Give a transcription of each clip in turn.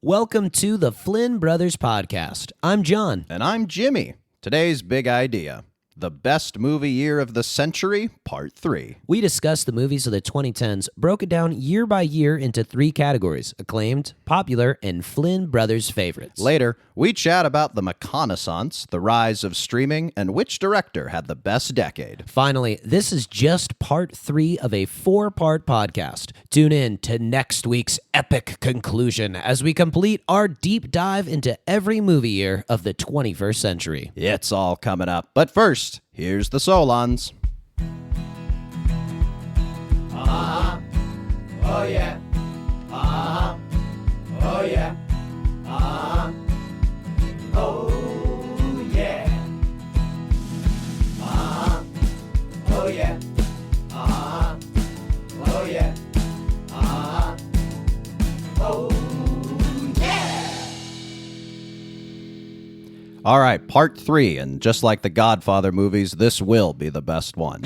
Welcome to the Flynn Brothers podcast. I'm John. And I'm Jimmy. Today's big idea. The best movie year of the century, part 3. We discuss the movies of the 2010s, broken down year by year into 3 categories: acclaimed, popular, and Flynn Brothers favorites. Later, we chat about the reconnaissance, the rise of streaming, and which director had the best decade. Finally, this is just part 3 of a 4-part podcast. Tune in to next week's epic conclusion as we complete our deep dive into every movie year of the 21st century. It's all coming up. But first, here's the Solons. Oh yeah. Oh yeah. Oh yeah. Oh yeah. Oh yeah. Oh yeah. All right, part 3, and just like the Godfather movies, this will be the best one.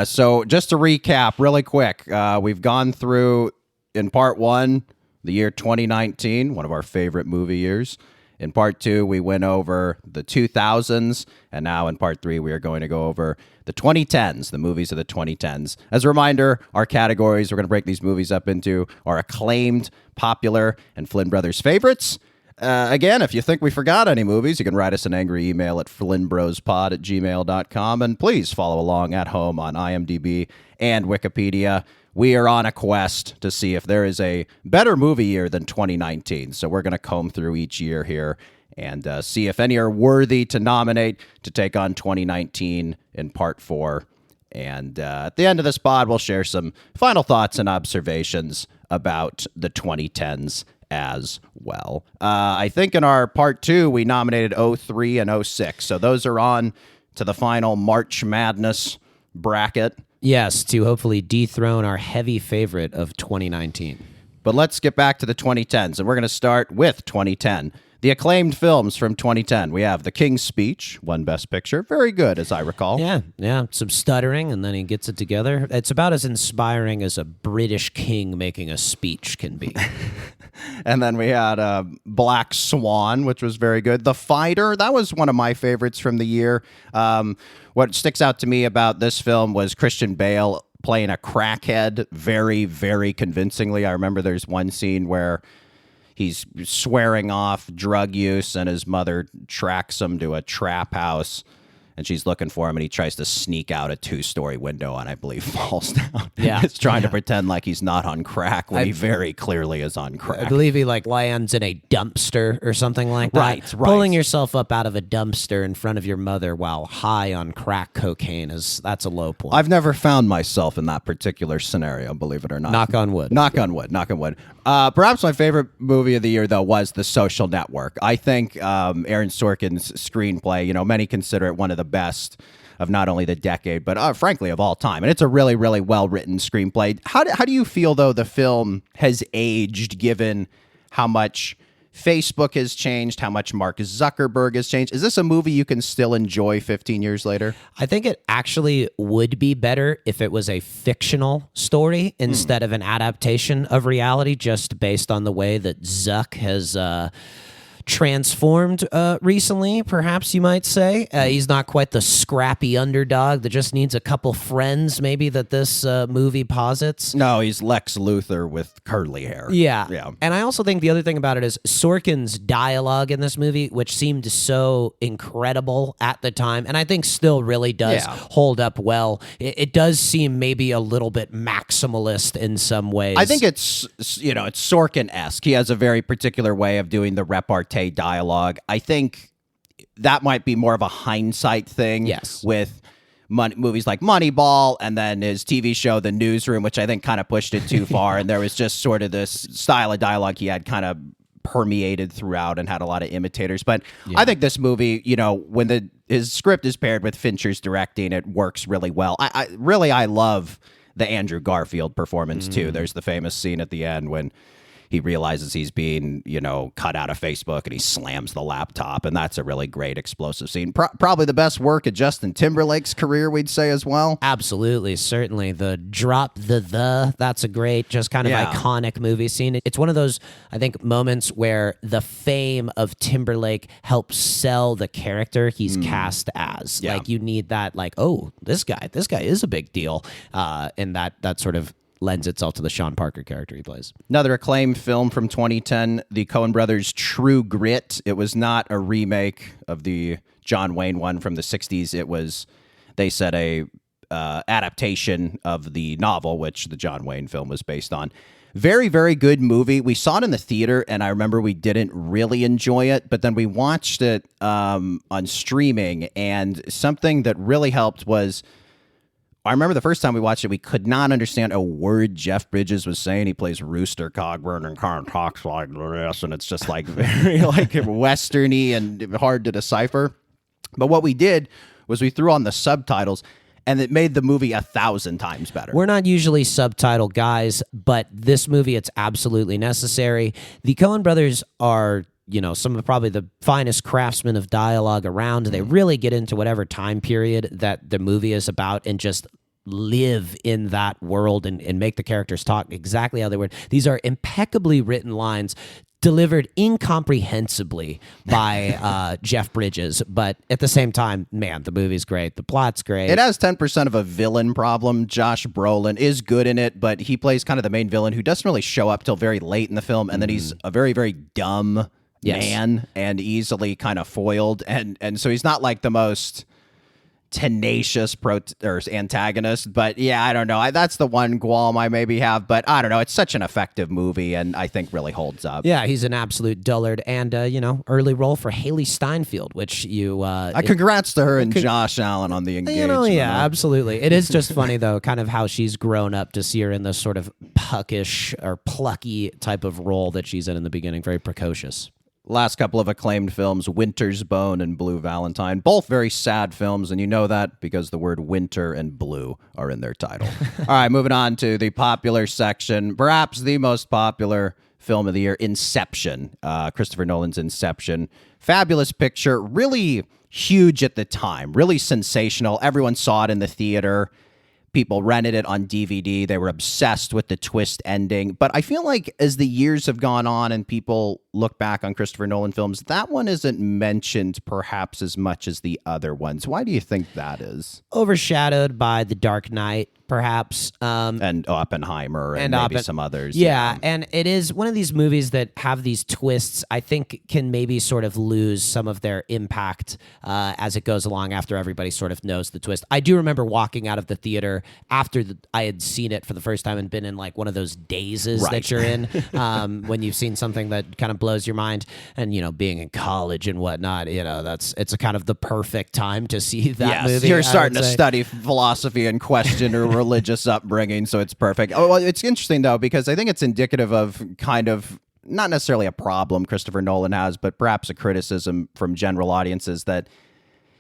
So just to recap really quick, we've gone through, in part 1, the year 2019, one of our favorite movie years. In part 2, we went over the 2000s, and now in part 3, we are going to go over the 2010s, the movies of the 2010s. As a reminder, our categories, we're going to break these movies up into our acclaimed, popular, and Flynn Brothers favorites. Again, if you think we forgot any movies, you can write us an angry email at flynnbrospod@gmail.com, and please follow along at home on IMDb and Wikipedia. We are on a quest to see if there is a better movie year than 2019, so we're going to comb through each year here and see if any are worthy to nominate to take on 2019 in part 4. And at the end of this pod, we'll share some final thoughts and observations about the 2010s as well. I think in our part 2, we nominated 03 and 06. So those are on to the final March Madness bracket. Yes, to hopefully dethrone our heavy favorite of 2019. But let's get back to the 2010s, and we're going to start with 2010. The acclaimed films from 2010. We have The King's Speech, won Best Picture. Very good, as I recall. Yeah. Some stuttering, and then he gets it together. It's about as inspiring as a British king making a speech can be. And then we had Black Swan, which was very good. The Fighter, that was one of my favorites from the year. What sticks out to me about this film was Christian Bale playing a crackhead very, very convincingly. I remember there's one scene where he's swearing off drug use, and his mother tracks him to a trap house, and she's looking for him, and he tries to sneak out a 2-story window and I believe falls down. Yeah. He's trying to pretend like he's not on crack when he very clearly is on crack. I believe he lands in a dumpster or something like that. Right. Pulling yourself up out of a dumpster in front of your mother while high on crack cocaine that's a low point. I've never found myself in that particular scenario, believe it or not. Knock on wood. Knock on wood. Perhaps my favorite movie of the year, though, was The Social Network. I think Aaron Sorkin's screenplay, many consider it one of the best of not only the decade, but frankly, of all time. And it's a really, really well-written screenplay. How do you feel, though, the film has aged, given how much Facebook has changed, how much Mark Zuckerberg has changed? Is this a movie you can still enjoy 15 years later? I think it actually would be better if it was a fictional story instead of an adaptation of reality, just based on the way that Zuck has transformed recently, perhaps you might say. He's not quite the scrappy underdog that just needs a couple friends, maybe, that this movie posits. No, he's Lex Luthor with curly hair. Yeah. And I also think the other thing about it is Sorkin's dialogue in this movie, which seemed so incredible at the time, and I think still really does hold up well. It does seem maybe a little bit maximalist in some ways. I think it's Sorkin-esque. He has a very particular way of doing the repartee dialogue. I think that might be more of a hindsight thing. Yes. With movies like Moneyball, and then his TV show The Newsroom, which I think kind of pushed it too far, and there was just sort of this style of dialogue he had kind of permeated throughout and had a lot of imitators. But I think this movie, when his script is paired with Fincher's directing, it works really well. I love the Andrew Garfield performance too. There's the famous scene at the end when he realizes he's being, cut out of Facebook, and he slams the laptop, and that's a really great explosive scene. Probably the best work of Justin Timberlake's career, we'd say as well. Absolutely, certainly. The drop that's a great, just kind of iconic movie scene. It's one of those, I think, moments where the fame of Timberlake helps sell the character he's cast as. Yeah. Like, you need that, like, oh, this guy is a big deal, and that sort of lends itself to the Sean Parker character he plays. Another acclaimed film from 2010, the Coen brothers' True Grit. It was not a remake of the John Wayne one from the 60s. It was, they said, a adaptation of the novel, which the John Wayne film was based on. Very, very good movie. We saw it in the theater, and I remember we didn't really enjoy it, but then we watched it on streaming, and something that really helped was, I remember the first time we watched it, we could not understand a word Jeff Bridges was saying. He plays Rooster Cogburn and kind of talks like this, and it's just like very like Western-y and hard to decipher. But what we did was we threw on the subtitles, and it made the movie 1,000 times better. We're not usually subtitle guys, but this movie, it's absolutely necessary. The Coen brothers are, some of probably the finest craftsmen of dialogue around. They really get into whatever time period that the movie is about and just live in that world and make the characters talk exactly how they were. These are impeccably written lines delivered incomprehensibly by Jeff Bridges, but at the same time, man, the movie's great. The plot's great. It has 10% of a villain problem. Josh Brolin is good in it, but he plays kind of the main villain who doesn't really show up till very late in the film, and then he's a very, very dumb man and easily kind of foiled, and so he's not like the most tenacious antagonist, but yeah, I don't know. That's the one qualm I maybe have, but I don't know. It's such an effective movie, and I think really holds up. Yeah, he's an absolute dullard, and early role for Haley Steinfeld, which congrats to her and Josh Allen on the engagement. Absolutely. It is just funny though, kind of how she's grown up to see her in this sort of puckish or plucky type of role that she's in the beginning, very precocious. Last couple of acclaimed films, Winter's Bone and Blue Valentine, both very sad films, and you know that because the word winter and blue are in their title. All right, moving on to the popular section, perhaps the most popular film of the year, Inception, Christopher Nolan's Inception. Fabulous picture, really huge at the time, really sensational. Everyone saw it in the theater. People rented it on DVD. They were obsessed with the twist ending. But I feel like as the years have gone on and people look back on Christopher Nolan films, that one isn't mentioned perhaps as much as the other ones. Why do you think that is? Overshadowed by The Dark Knight, perhaps. And Oppenheimer and maybe some others. Yeah, and it is one of these movies that have these twists, I think can maybe sort of lose some of their impact as it goes along after everybody sort of knows the twist. I do remember walking out of the theater after I had seen it for the first time and been in like one of those dazes that you're in when you've seen something that kind of blows your mind. And, being in college and whatnot, it's a kind of the perfect time to see that movie. You're starting to study philosophy and question your religious upbringing, so it's perfect. Oh, well, it's interesting, though, because I think it's indicative of kind of not necessarily a problem Christopher Nolan has, but perhaps a criticism from general audiences that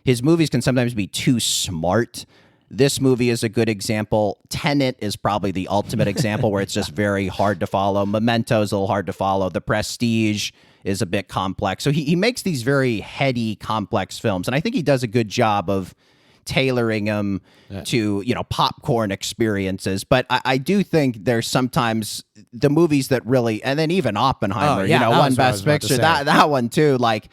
his movies can sometimes be too smart. This movie is a good example. Tenet is probably the ultimate example where it's just very hard to follow. Memento is a little hard to follow. The Prestige is a bit complex. So he makes these very heady, complex films, and I think he does a good job of tailoring them to, popcorn experiences. But I do think there's sometimes the movies that really, and then even Oppenheimer, won Best Picture, that one too, like,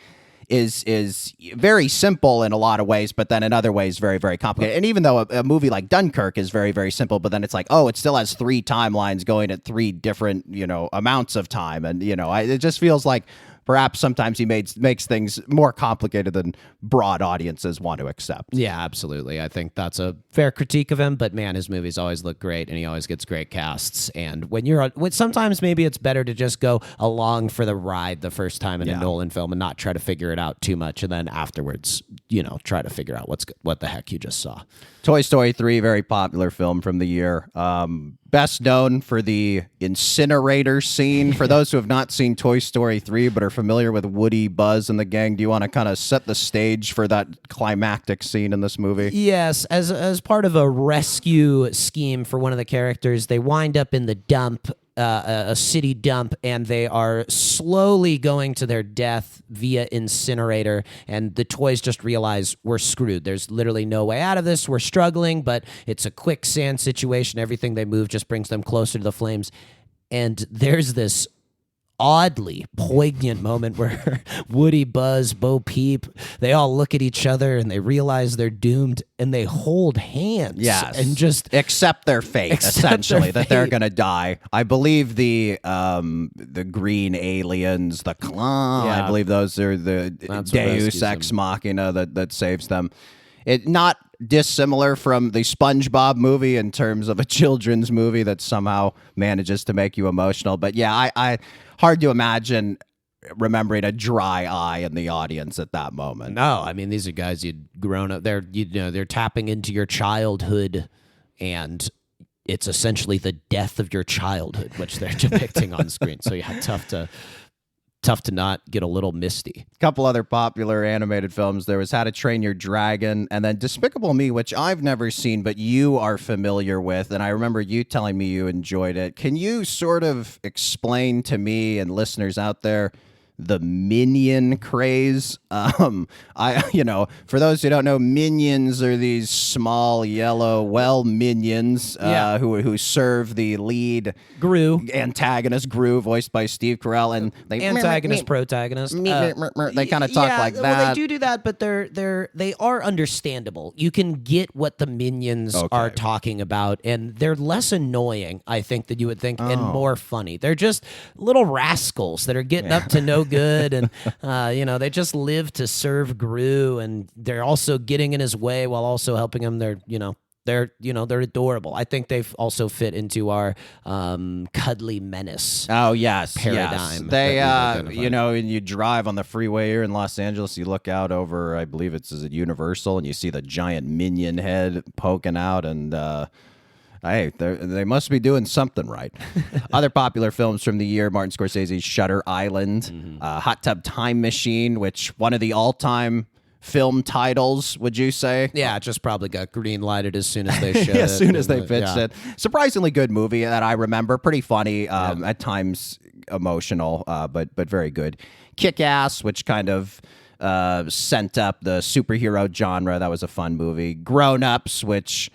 is very simple in a lot of ways, but then in other ways very, very complicated. And even though a movie like Dunkirk is very, very simple, but then it's like, it still has 3 timelines going at 3 different, amounts of time. And, it just feels like perhaps sometimes he makes things more complicated than broad audiences want to accept. Yeah, absolutely. I think that's a fair critique of him, but man, his movies always look great and he always gets great casts. And sometimes maybe it's better to just go along for the ride the first time in a Nolan film and not try to figure it out too much. And then afterwards, try to figure out what the heck you just saw. Toy Story 3, very popular film from the year. Best known for the incinerator scene. For those who have not seen Toy Story 3 but are familiar with Woody, Buzz, and the gang, do you want to kind of set the stage for that climactic scene in this movie? Yes, as part of a rescue scheme for one of the characters, they wind up in the dump a city dump, and they are slowly going to their death via incinerator, and the toys just realize we're screwed. There's literally no way out of this. We're struggling, but it's a quicksand situation. Everything they move just brings them closer to the flames. And there's this oddly poignant moment where Woody, Buzz, Bo Peep, they all look at each other and they realize they're doomed, and they hold hands. Yes. And just accept their fate, essentially, that they're going to die. I believe the green aliens, the Claw, I believe those are the Deus Ex Machina that saves them. It not dissimilar from the SpongeBob movie in terms of a children's movie that somehow manages to make you emotional. But yeah, I hard to imagine remembering a dry eye in the audience at that moment. No, I mean, these are guys you'd grown up. They're tapping into your childhood, and it's essentially the death of your childhood, which they're depicting on screen. So yeah, tough to not get a little misty. A couple other popular animated films. There was How to Train Your Dragon, and then Despicable Me, which I've never seen, but you are familiar with, and I remember you telling me you enjoyed it. Can you sort of explain to me and listeners out there the Minion craze? For those who don't know, Minions are these small yellow minions who serve the lead antagonist Gru, voiced by Steve Carell, and they protagonist. They kind of talk like that. Well, they do that, but they are understandable. You can get what the Minions are talking about, and they're less annoying, I think, than you would think, and more funny. They're just little rascals that are getting up to no good, and they just live to serve Gru, and they're also getting in his way while also helping him. They're adorable. I think they've also fit into our cuddly menace. Oh yes, paradigm. Yes. They, you drive on the freeway here in Los Angeles. You look out over, I believe it's at Universal, and you see the giant minion head poking out, and hey, they must be doing something right. Other popular films from the year: Martin Scorsese's Shutter Island, Hot Tub Time Machine, which one of the all-time film titles, would you say? Yeah, it just probably got green lighted as soon as they showed it. As soon as they pitched it. Surprisingly good movie that I remember. Pretty funny, at times emotional, but very good. Kick-Ass, which kind of sent up the superhero genre. That was a fun movie. Grown Ups, which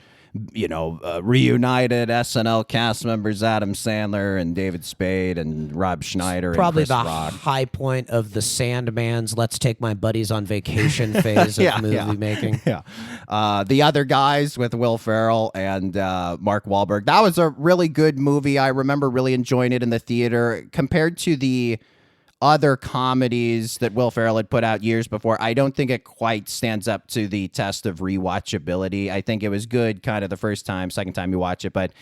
reunited SNL cast members Adam Sandler and David Spade and Rob Schneider. Probably and Chris the Rock. high point of the Sandman's "Let's take my buddies on vacation" phase of movie making. Yeah, The Other Guys with Will Ferrell and Mark Wahlberg. That was a really good movie. I remember really enjoying it in the theater. Compared to the other comedies that Will Ferrell had put out years before, I don't think it quite stands up to the test of rewatchability. I think it was good kind of the first time, second time you watch it, but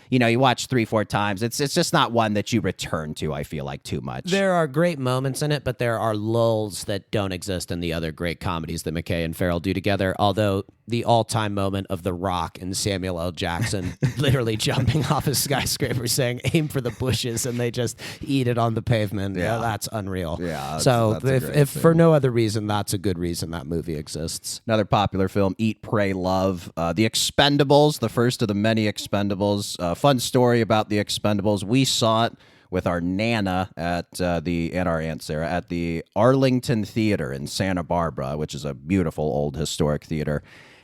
you watch 3-4 times. It's just not one that you return to, I feel like, too much. There are great moments in it, but there are lulls that don't exist in the other great comedies that McKay and Ferrell do together, although the all-time moment of The Rock and Samuel L. Jackson literally jumping off a skyscraper saying, "Aim for the bushes," and they just eat it on the pavement. Yeah, that's unreal. Yeah. So if for no other reason, that's a good reason that movie exists. Another popular film, Eat, Pray, Love. The Expendables, the first of the many Expendables. Fun story about the Expendables. We saw it with our Nana and our Aunt Sarah at the Arlington Theater in Santa Barbara, which is a beautiful old historic theater.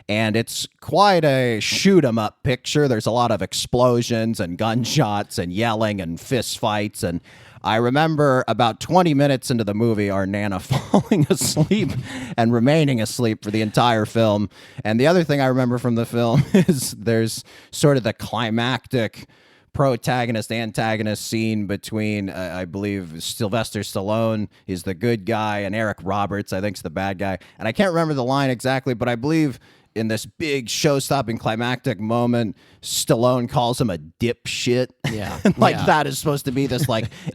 And it's quite a shoot-'em-up picture. There's a lot of explosions and gunshots and yelling and fist fights. And I remember about 20 minutes into the movie, our Nana falling asleep and remaining asleep for the entire film. And the other thing I remember from the film is there's sort of the climactic protagonist-antagonist scene between, I believe, Sylvester Stallone is the good guy and Eric Roberts, I think, is the bad guy. And I can't remember the line exactly, but I believe in this big show-stopping climactic moment, Stallone calls him a dipshit. Yeah. That is supposed to be this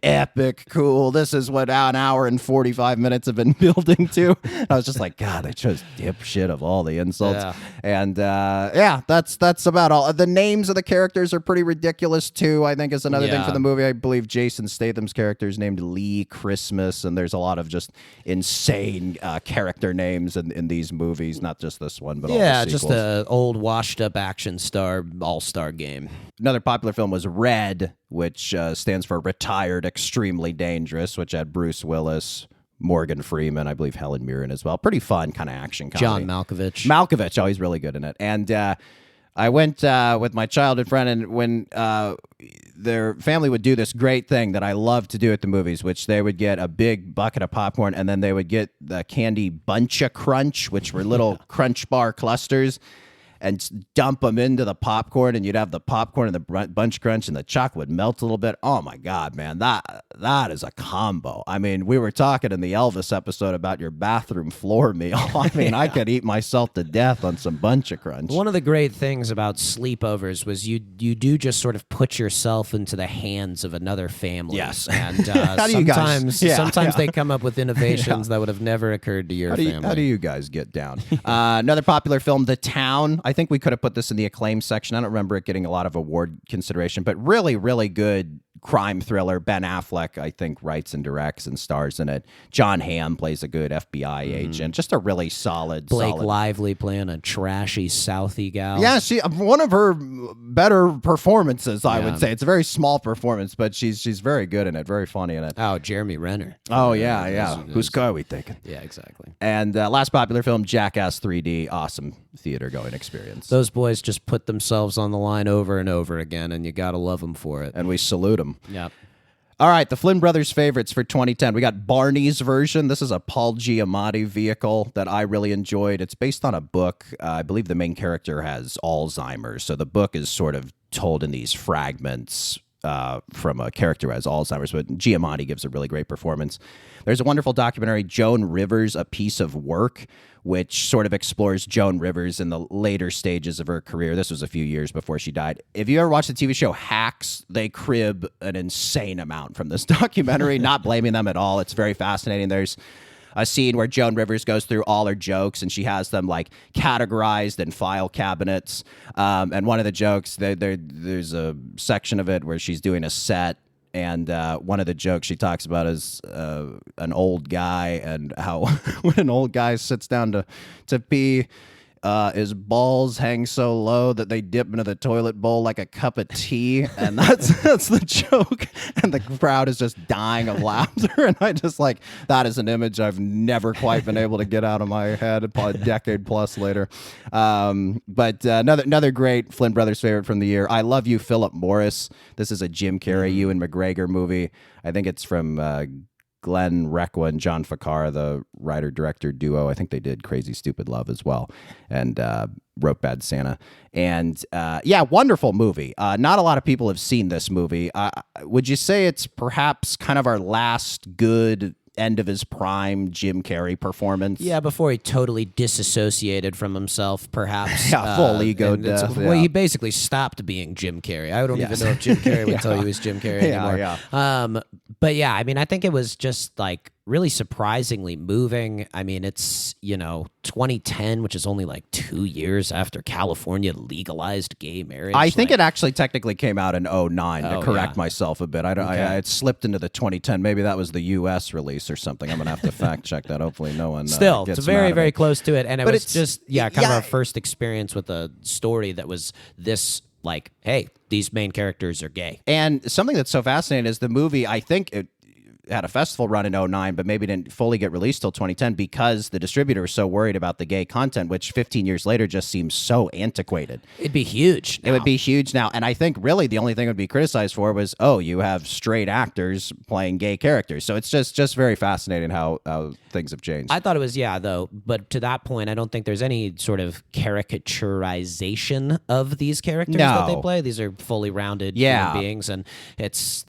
epic, cool, this is what an hour and 45 minutes have been building to. And I was just like, God, they chose dipshit of all the insults. Yeah. And that's about all. The names of the characters are pretty ridiculous too, I think, is another thing for the movie. I believe Jason Statham's character is named Lee Christmas, and there's a lot of just insane character names in these movies, not just this one, but all Yeah, just sequels. a old washed-up action star all-star game. Another popular film was Red, which stands for Retired Extremely Dangerous, which had Bruce Willis, Morgan Freeman, I believe Helen Mirren as well. Pretty fun kind of action comedy. John Malkovich. Malkovich, oh, he's really good in it. And I went with my childhood friend, and when their family would do this great thing that I love to do at the movies, which they would get a big bucket of popcorn, and then they would get the candy Buncha Crunch, which were little Crunch Bar clusters, and dump them into the popcorn, and you'd have the popcorn and the Bunch Crunch, and the chocolate would melt a little bit. Oh my God, man, that is a combo. I mean, we were talking in the Elvis episode about your bathroom floor meal. I mean, I could eat myself to death on some Bunch of Crunch. One of the great things about sleepovers was you do just sort of put yourself into the hands of another family. Yes. And How do you guys- sometimes they come up with innovations that would have never occurred to your family. How do you guys get down? Another popular film, The Town. I think we could have put this in the Acclaimed section. I don't remember it getting a lot of award consideration, but really, really good crime thriller. Ben Affleck, I think, writes and directs and stars in it. John Hamm plays a good FBI agent. Just a really solid. Blake Lively playing a trashy Southie gal. Yeah, one of her better performances, I would say. It's a very small performance, but she's very good in it. Very funny in it. Oh, Jeremy Renner. Oh, yeah. Whose car are we taking? Yeah, exactly. And last popular film, Jackass 3D. Awesome theater-going experience. Those boys just put themselves on the line over and over again, and you got to love them for it. And we salute them. Yep. All right, the Flynn Brothers favorites for 2010. We got Barney's version. This is a Paul Giamatti vehicle that I really enjoyed. It's based on a book. I believe the main character has Alzheimer's, so the book is sort of told in these fragments from a character who has Alzheimer's, but Giamatti gives a really great performance. There's a wonderful documentary, Joan Rivers, A Piece of Work, which sort of explores Joan Rivers in the later stages of her career. This was a few years before she died. If you ever watched the TV show Hacks, they crib an insane amount from this documentary, not blaming them at all. It's very fascinating. There's a scene where Joan Rivers goes through all her jokes, and she has them like categorized in file cabinets. And one of the jokes, there's a section of it where she's doing a set, and one of the jokes she talks about is an old guy, and how when an old guy sits down to pee, his balls hang so low that they dip into the toilet bowl like a cup of tea, and that's the joke, and the crowd is just dying of laughter, and I just like, that is an image I've never quite been able to get out of my head, probably a decade plus later. But another great Flynn Brothers favorite from the year, I Love You, Philip Morris. This is a Jim Carrey, Ewan McGregor movie. I think it's from Glenn Requa and John Ficarra, the writer-director duo. I think they did Crazy Stupid Love as well, and wrote Bad Santa. And wonderful movie. Not a lot of people have seen this movie. Would you say it's perhaps kind of our last good end of his prime Jim Carrey performance? Yeah, before he totally disassociated from himself, perhaps. Yeah, full ego death. Well, he basically stopped being Jim Carrey. I don't even know if Jim Carrey would tell you he was Jim Carrey anymore. But yeah, I mean, I think it was just like really surprisingly moving. I mean, it's, 2010, which is only like 2 years after California legalized gay marriage. I think it actually technically came out in 2009, to correct yeah. myself a bit. It slipped into the 2010. Maybe that was the U.S. release or something. I'm going to have to fact check that. Hopefully no one Still, gets it's very, mad at very me. close to it. And it was just, kind of yeah. our first experience with a story that was this, like, hey, these main characters are gay. And something that's so fascinating is the movie, I think it had a festival run in 2009, but maybe didn't fully get released till 2010 because the distributor was so worried about the gay content, which 15 years later just seems so antiquated. It'd be huge now. It would be huge now. And I think really the only thing it would be criticized for was, you have straight actors playing gay characters. So it's just very fascinating how things have changed. I thought it was, though. But to that point, I don't think there's any sort of caricaturization of these characters that they play. These are fully rounded human beings. And it's,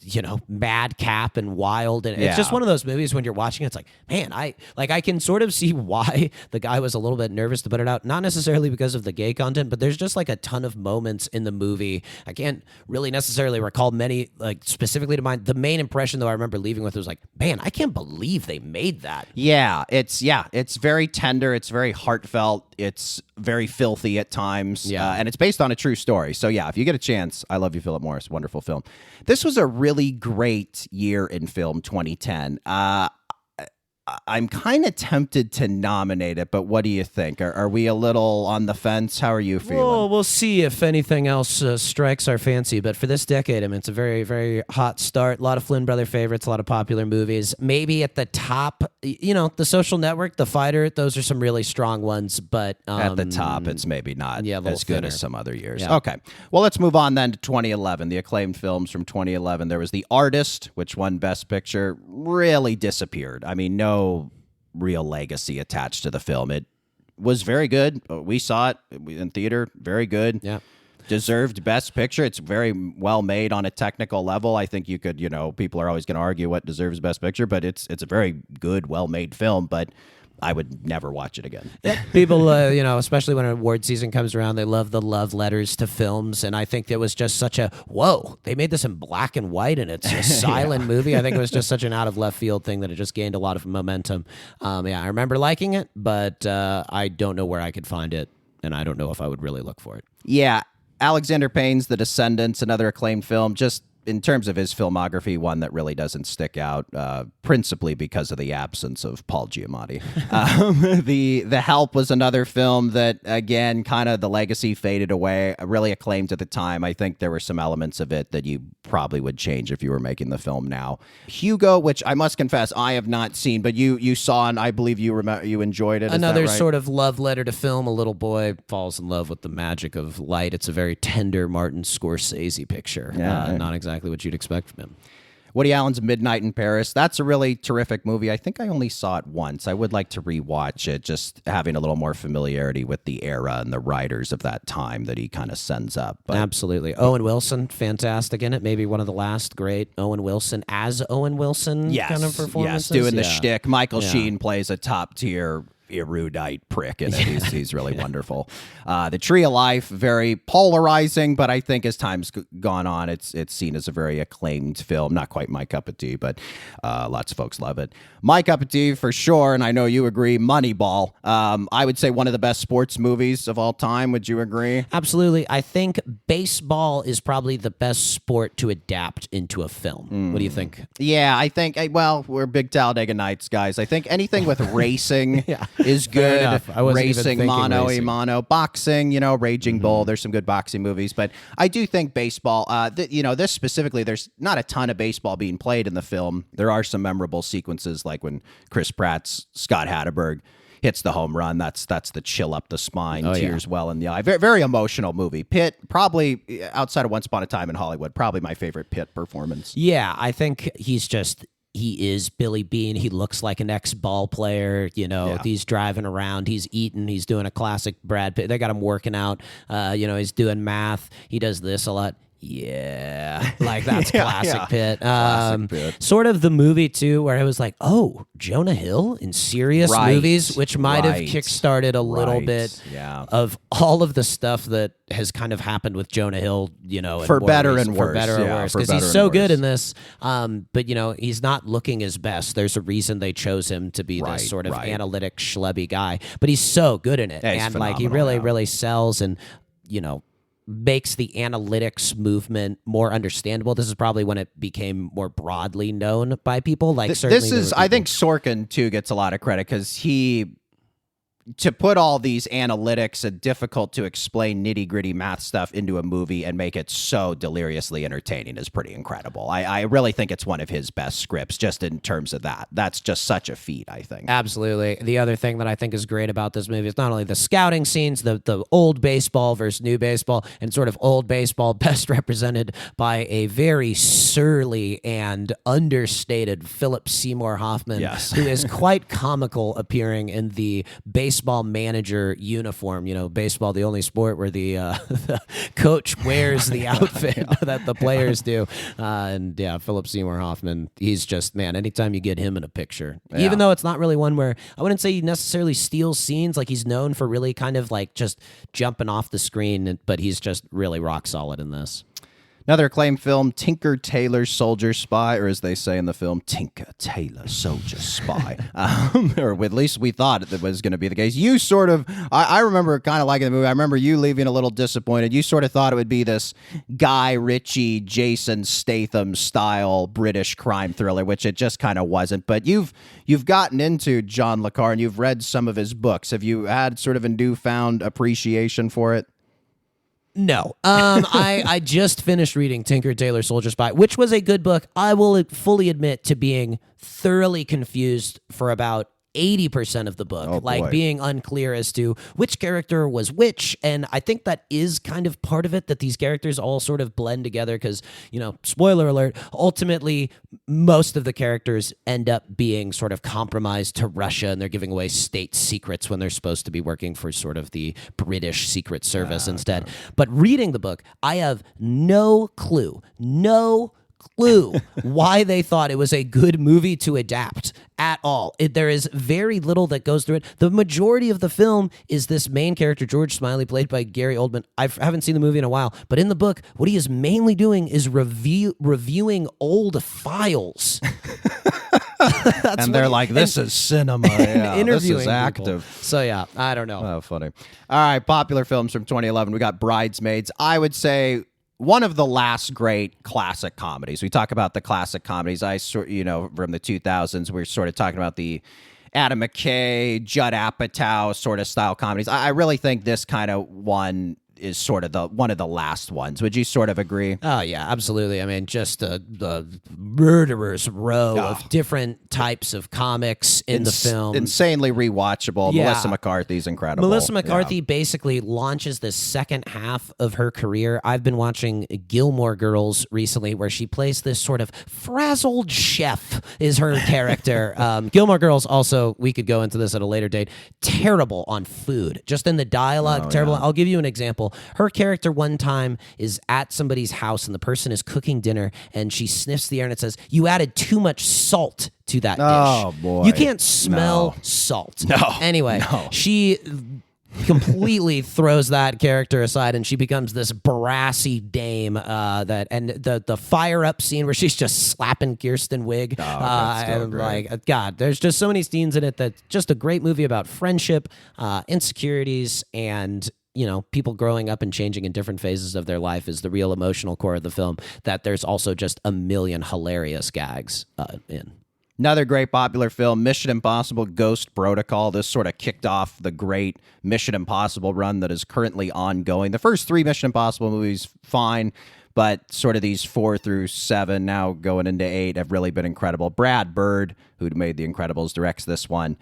madcap and wild. And it's just one of those movies when you're watching it, it's like, man, I can sort of see why the guy was a little bit nervous to put it out. Not necessarily because of the gay content, but there's just like a ton of moments in the movie. I can't really necessarily recall many, like specifically to mind. The main impression, though, I remember leaving with was like, man, I can't believe they made that. It's very tender. It's very heartfelt. It's very filthy at times. And it's based on a true story. So if you get a chance, I Love You, Philip Morris. Wonderful film. This was a really great year in film, 2010. I'm kind of tempted to nominate it, but what do you think? Are we a little on the fence? How are you feeling? Well, we'll see if anything else strikes our fancy. But for this decade, I mean, it's a very, very hot start. A lot of Flynn brother favorites, a lot of popular movies. Maybe at the top, The Social Network, The Fighter, those are some really strong ones. But at the top, it's maybe not as good as some other years. Yeah. Okay. Well, let's move on then to 2011, the acclaimed films from 2011. There was The Artist, which won Best Picture, really disappeared. I mean, no real legacy attached to the film. It was very good. We saw it in theater. Very good. Yeah. Deserved Best Picture. It's very well made on a technical level. I think you could, people are always going to argue what deserves Best Picture, but it's a very good, well-made film, but I would never watch it again. People, especially when award season comes around, they love the love letters to films. And I think it was just such a, whoa, they made this in black and white and it's a silent movie. I think it was just such an out of left field thing that it just gained a lot of momentum. I remember liking it, but I don't know where I could find it. And I don't know if I would really look for it. Yeah. Alexander Payne's The Descendants, another acclaimed film, just in terms of his filmography, one that really doesn't stick out, principally because of the absence of Paul Giamatti. The Help was another film that, again, kind of the legacy faded away, really acclaimed at the time. I think there were some elements of it that you probably would change if you were making the film now. Hugo, which I must confess I have not seen, but you saw and I believe you enjoyed it. Another is that right? sort of love letter to film. A little boy falls in love with the magic of light. It's a very tender Martin Scorsese picture. Yeah, not exactly what you'd expect from him. Woody Allen's Midnight in Paris. That's a really terrific movie. I think I only saw it once. I would like to rewatch it, just having a little more familiarity with the era and the writers of that time that he kind of sends up. But absolutely. Owen Wilson, fantastic in it. Maybe one of the last great Owen Wilson as Owen Wilson kind of performances. Yes, doing the shtick. Michael Sheen plays a top-tier erudite prick in it. He's really wonderful. The Tree of Life, very polarizing, but I think as time's gone on, it's seen as a very acclaimed film. Not quite my cup of tea, but lots of folks love it. My cup of tea for sure, and I know you agree, Moneyball. I would say one of the best sports movies of all time. Would you agree? Absolutely. I think baseball is probably the best sport to adapt into a film. What do you think? Yeah, I think, we're big Talladega Nights guys. I think anything with racing is good. Racing, mono, boxing, Raging Bull. There's some good boxing movies, but I do think baseball, this specifically, there's not a ton of baseball being played in the film. There are some memorable sequences like when Chris Pratt's Scott Hatterberg hits the home run. That's the chill up the spine, tears well in the eye. Very, very emotional movie. Pitt, probably outside of Once Upon a Time in Hollywood, probably my favorite Pitt performance. Yeah, I think he is Billy Bean. He looks like an ex-ball player. He's driving around. He's eating. He's doing a classic Brad Pitt. They got him working out. He's doing math. He does this a lot. Yeah, like that's classic Pitt. Classic Pitt. Sort of the movie too, where I was like, "Oh, Jonah Hill in serious movies," which might have kickstarted a little bit of all of the stuff that has kind of happened with Jonah Hill. For better and worse, for better or worse, because he's so good in this. But he's not looking his best. There's a reason they chose him to be this sort of analytic schlubby guy, but he's so good in it, and like he really sells and makes the analytics movement more understandable. This is probably when it became more broadly known by people. Like I think Sorkin too gets a lot of credit because to put all these analytics and difficult to explain nitty gritty math stuff into a movie and make it so deliriously entertaining is pretty incredible. I really think it's one of his best scripts just in terms of that. That's just such a feat, I think. Absolutely. The other thing that I think is great about this movie is not only the scouting scenes, the old baseball versus new baseball, and sort of old baseball best represented by a very surly and understated Philip Seymour Hoffman, who is quite comical appearing in the baseball manager uniform. Baseball, the only sport where the coach wears the outfit that the players do. Philip Seymour Hoffman, he's just, man, anytime you get him in a picture, even though it's not really one where I wouldn't say he necessarily steals scenes, like he's known for really kind of like just jumping off the screen, but he's just really rock solid in this. Another acclaimed film, Tinker Tailor Soldier Spy, or as they say in the film, Tinker Tailor Soldier Spy. Or at least we thought that was going to be the case. You sort of, I remember kind of liking the movie. I remember you leaving a little disappointed. You sort of thought it would be this Guy Ritchie, Jason Statham style British crime thriller, which it just kind of wasn't. But you've gotten into John le Carre and you've read some of his books. Have you had sort of a newfound appreciation for it? No. I just finished reading Tinker Tailor Soldier Spy, which was a good book. I will fully admit to being thoroughly confused for about 80% of the book, being unclear as to which character was which. And I think that is kind of part of it, that these characters all sort of blend together because, spoiler alert, ultimately most of the characters end up being sort of compromised to Russia and they're giving away state secrets when they're supposed to be working for sort of the British Secret Service instead. But reading the book, I have no clue why they thought it was a good movie to adapt at all. There is very little that goes through it. The majority of the film is this main character, George Smiley, played by Gary Oldman. I haven't seen the movie in a while, but in the book, what he is mainly doing is reviewing old files. And they're like, this is cinema. Yeah, interviewing this is active. People. So, yeah, I don't know. Oh, funny. All right, popular films from 2011. We got Bridesmaids. I would say one of the last great classic comedies. We talk about the classic comedies. From the 2000s, we're sort of talking about the Adam McKay, Judd Apatow sort of style comedies. I really think this kind of one is sort of one of the last ones. Would you sort of agree? Oh, yeah, absolutely. I mean, just the murderer's row of different types of comics in the film. Insanely rewatchable. Yeah. Melissa McCarthy's incredible. Melissa McCarthy basically launches the second half of her career. I've been watching Gilmore Girls recently where she plays this sort of frazzled chef is her character. Gilmore Girls also, we could go into this at a later date, terrible on food. Just in the dialogue, terrible. Yeah. I'll give you an example. Her character one time is at somebody's house and the person is cooking dinner and she sniffs the air and it says, "You added too much salt to that dish." Oh, boy. You can't smell salt. No. Anyway, she completely throws that character aside and she becomes this brassy dame the fire up scene where she's just slapping Kirsten Wiig. God, there's just so many scenes in it that's just a great movie about friendship, insecurities, and people growing up and changing in different phases of their life is the real emotional core of the film, that there's also just a million hilarious gags in. Another great popular film, Mission Impossible Ghost Protocol. This sort of kicked off the great Mission Impossible run that is currently ongoing. The first 3 Mission Impossible movies, fine, but sort of these 4 through 7, now going into 8, have really been incredible. Brad Bird, who made The Incredibles, directs this one.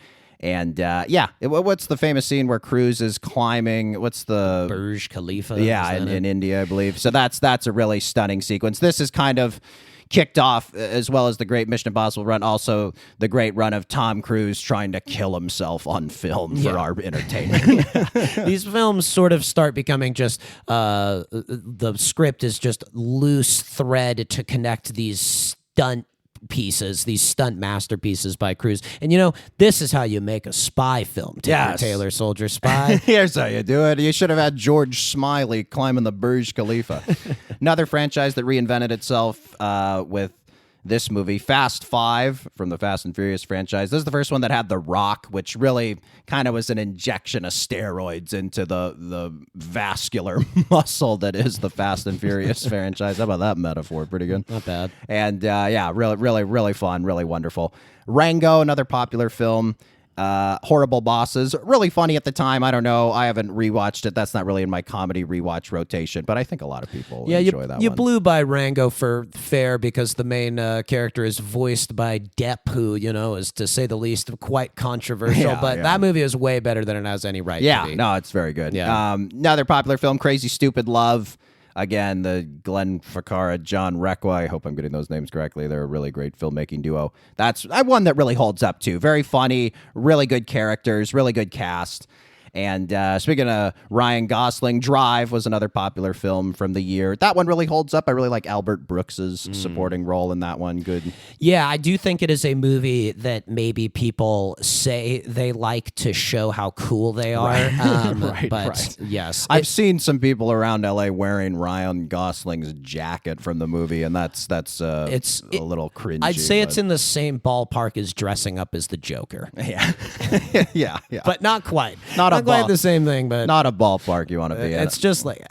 And what's the famous scene where Cruise is climbing? What's the Burj Khalifa? Yeah, in India, I believe. So that's a really stunning sequence. This is kind of kicked off, as well as the great Mission Impossible run, also the great run of Tom Cruise trying to kill himself on film for our entertainment. These films sort of start becoming just the script is just loose thread to connect these stunt pieces, these stunt masterpieces by Cruise. And this is how you make a spy film. Tinker Tailor Soldier Spy. Here's how you do it. You should have had George Smiley climbing the Burj Khalifa. Another franchise that reinvented itself with this movie, Fast 5 from the Fast and Furious franchise. This is the first one that had The Rock, which really kind of was an injection of steroids into the vascular muscle that is the Fast and Furious franchise. How about that metaphor? Pretty good. Not bad. And really, really, really fun, really wonderful. Rango, another popular film. Horrible Bosses, really funny at the time. I don't know. I haven't rewatched it. That's not really in my comedy rewatch rotation, but I think a lot of people enjoy that one. You blew by Rango for fair because the main character is voiced by Depp, who, is, to say the least, quite controversial. That movie is way better than it has any right to be. No, it's very good. Yeah. Another popular film, Crazy Stupid Love. Again, the Glenn Ficarra, John Requa. I hope I'm getting those names correctly. They're a really great filmmaking duo. That's one that really holds up too. Very funny, really good characters, really good cast. And speaking of Ryan Gosling, Drive was another popular film from the year. That one really holds up. I really like Albert Brooks's supporting role in that one. Good. Yeah, I do think it is a movie that maybe people say they like to show how cool they are. But yes. I've seen some people around LA wearing Ryan Gosling's jacket from the movie, and that's a little cringy. I'd say it's in the same ballpark as dressing up as the Joker. Yeah. yeah. But not quite. Not quite the same thing, but not a ballpark you want to be in. It's just like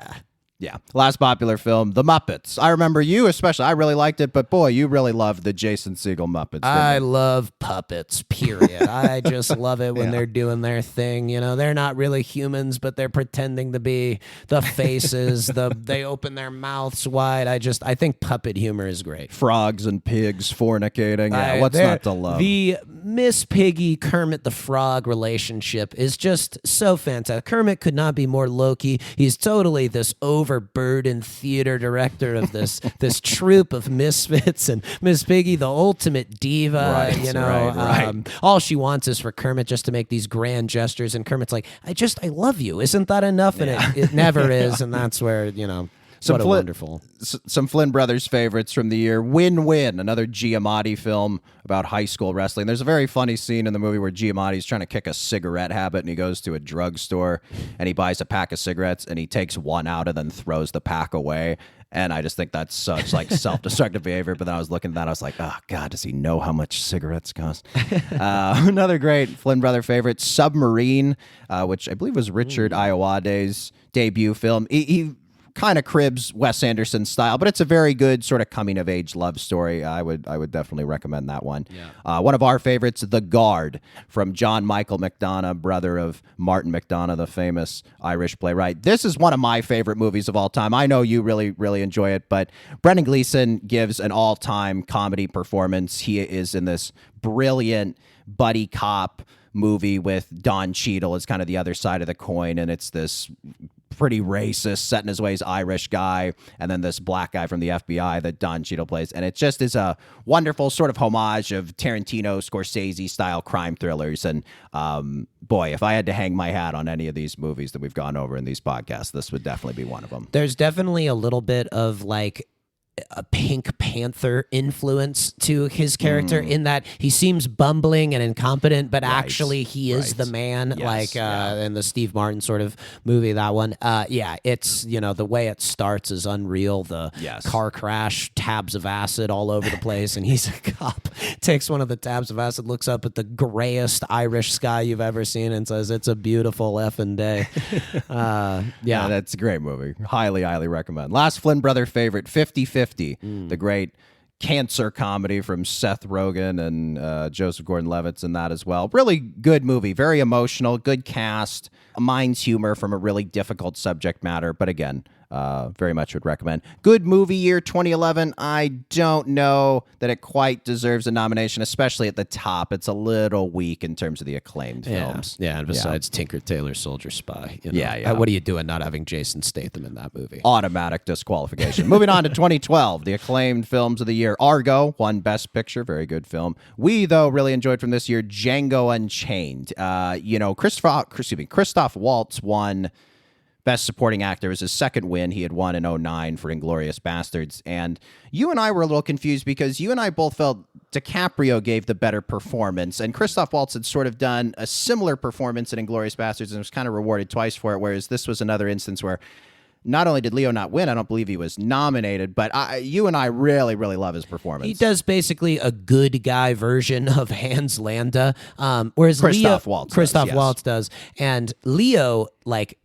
Yeah. Last popular film, The Muppets. I remember you especially. I really liked it, but boy, you really loved the Jason Segel Muppets. I love puppets, period. I just love it when they're doing their thing. You know, they're not really humans, but they're pretending to be the faces. They open their mouths wide. I think puppet humor is great. Frogs and pigs fornicating. Yeah, what's not to love? The Miss Piggy Kermit the Frog relationship is just so fantastic. Kermit could not be more low-key. He's totally this overburdened theater director of this troupe of misfits, and Miss Piggy, the ultimate diva. Right. All she wants is for Kermit just to make these grand gestures, and Kermit's like, I love you. Isn't that enough? And it never is, and that's where, wonderful. Some Flynn Brothers favorites from the year. Win-Win, another Giamatti film about high school wrestling. There's a very funny scene in the movie where Giamatti's trying to kick a cigarette habit, and he goes to a drugstore, and he buys a pack of cigarettes, and he takes one out and then throws the pack away. And I just think that's such self-destructive behavior. But then I was looking at that, I was like, oh, God, does he know how much cigarettes cost? Another great Flynn Brother favorite, Submarine, which I believe was Richard Ayoade's debut film. He kind of cribs Wes Anderson's style, but it's a very good sort of coming-of-age love story. I would definitely recommend that one. Yeah. One of our favorites, The Guard, from John Michael McDonagh, brother of Martin McDonagh, the famous Irish playwright. This is one of my favorite movies of all time. I know you really, really enjoy it, but Brendan Gleeson gives an all-time comedy performance. He is in this brilliant buddy cop movie with Don Cheadle as kind of the other side of the coin, and it's this pretty racist, set in his ways Irish guy, and then this black guy from the FBI that Don Cheadle plays. And it just is a wonderful sort of homage of Tarantino, Scorsese-style crime thrillers. And boy, if I had to hang my hat on any of these movies that we've gone over in these podcasts, this would definitely be one of them. There's definitely a little bit of like a Pink Panther influence to his character in that he seems bumbling and incompetent, but actually he is the man, in the Steve Martin sort of movie, that one. It's, the way it starts is unreal. The car crash, tabs of acid all over the place, and he's a cop, takes one of the tabs of acid, looks up at the grayest Irish sky you've ever seen and says, it's a beautiful effing day. Yeah, that's a great movie. Highly, highly recommend. Last Flynn Brother favorite, 50-50. The great cancer comedy from Seth Rogen and Joseph Gordon-Levitt's in that as well. Really good movie, very emotional, good cast, minds humor from a really difficult subject matter, but again, very much would recommend. Good movie year 2011. I don't know that it quite deserves a nomination, especially at the top. It's a little weak in terms of the acclaimed films. Yeah, and besides Tinker Tailor Soldier Spy. Yeah. What are you doing not having Jason Statham in that movie? Automatic disqualification. Moving on to 2012, the acclaimed films of the year. Argo won Best Picture, very good film. We, though, really enjoyed from this year Django Unchained. Christoph Waltz won Best Supporting Actor. It was his second win. He had won in 2009 for Inglourious Bastards. And you and I were a little confused because you and I both felt DiCaprio gave the better performance. And Christoph Waltz had sort of done a similar performance in Inglourious Bastards and was kind of rewarded twice for it, whereas this was another instance where not only did Leo not win, I don't believe he was nominated, but you and I really, really love his performance. He does basically a good guy version of Hans Landa, whereas Christoph Waltz does. And Leo,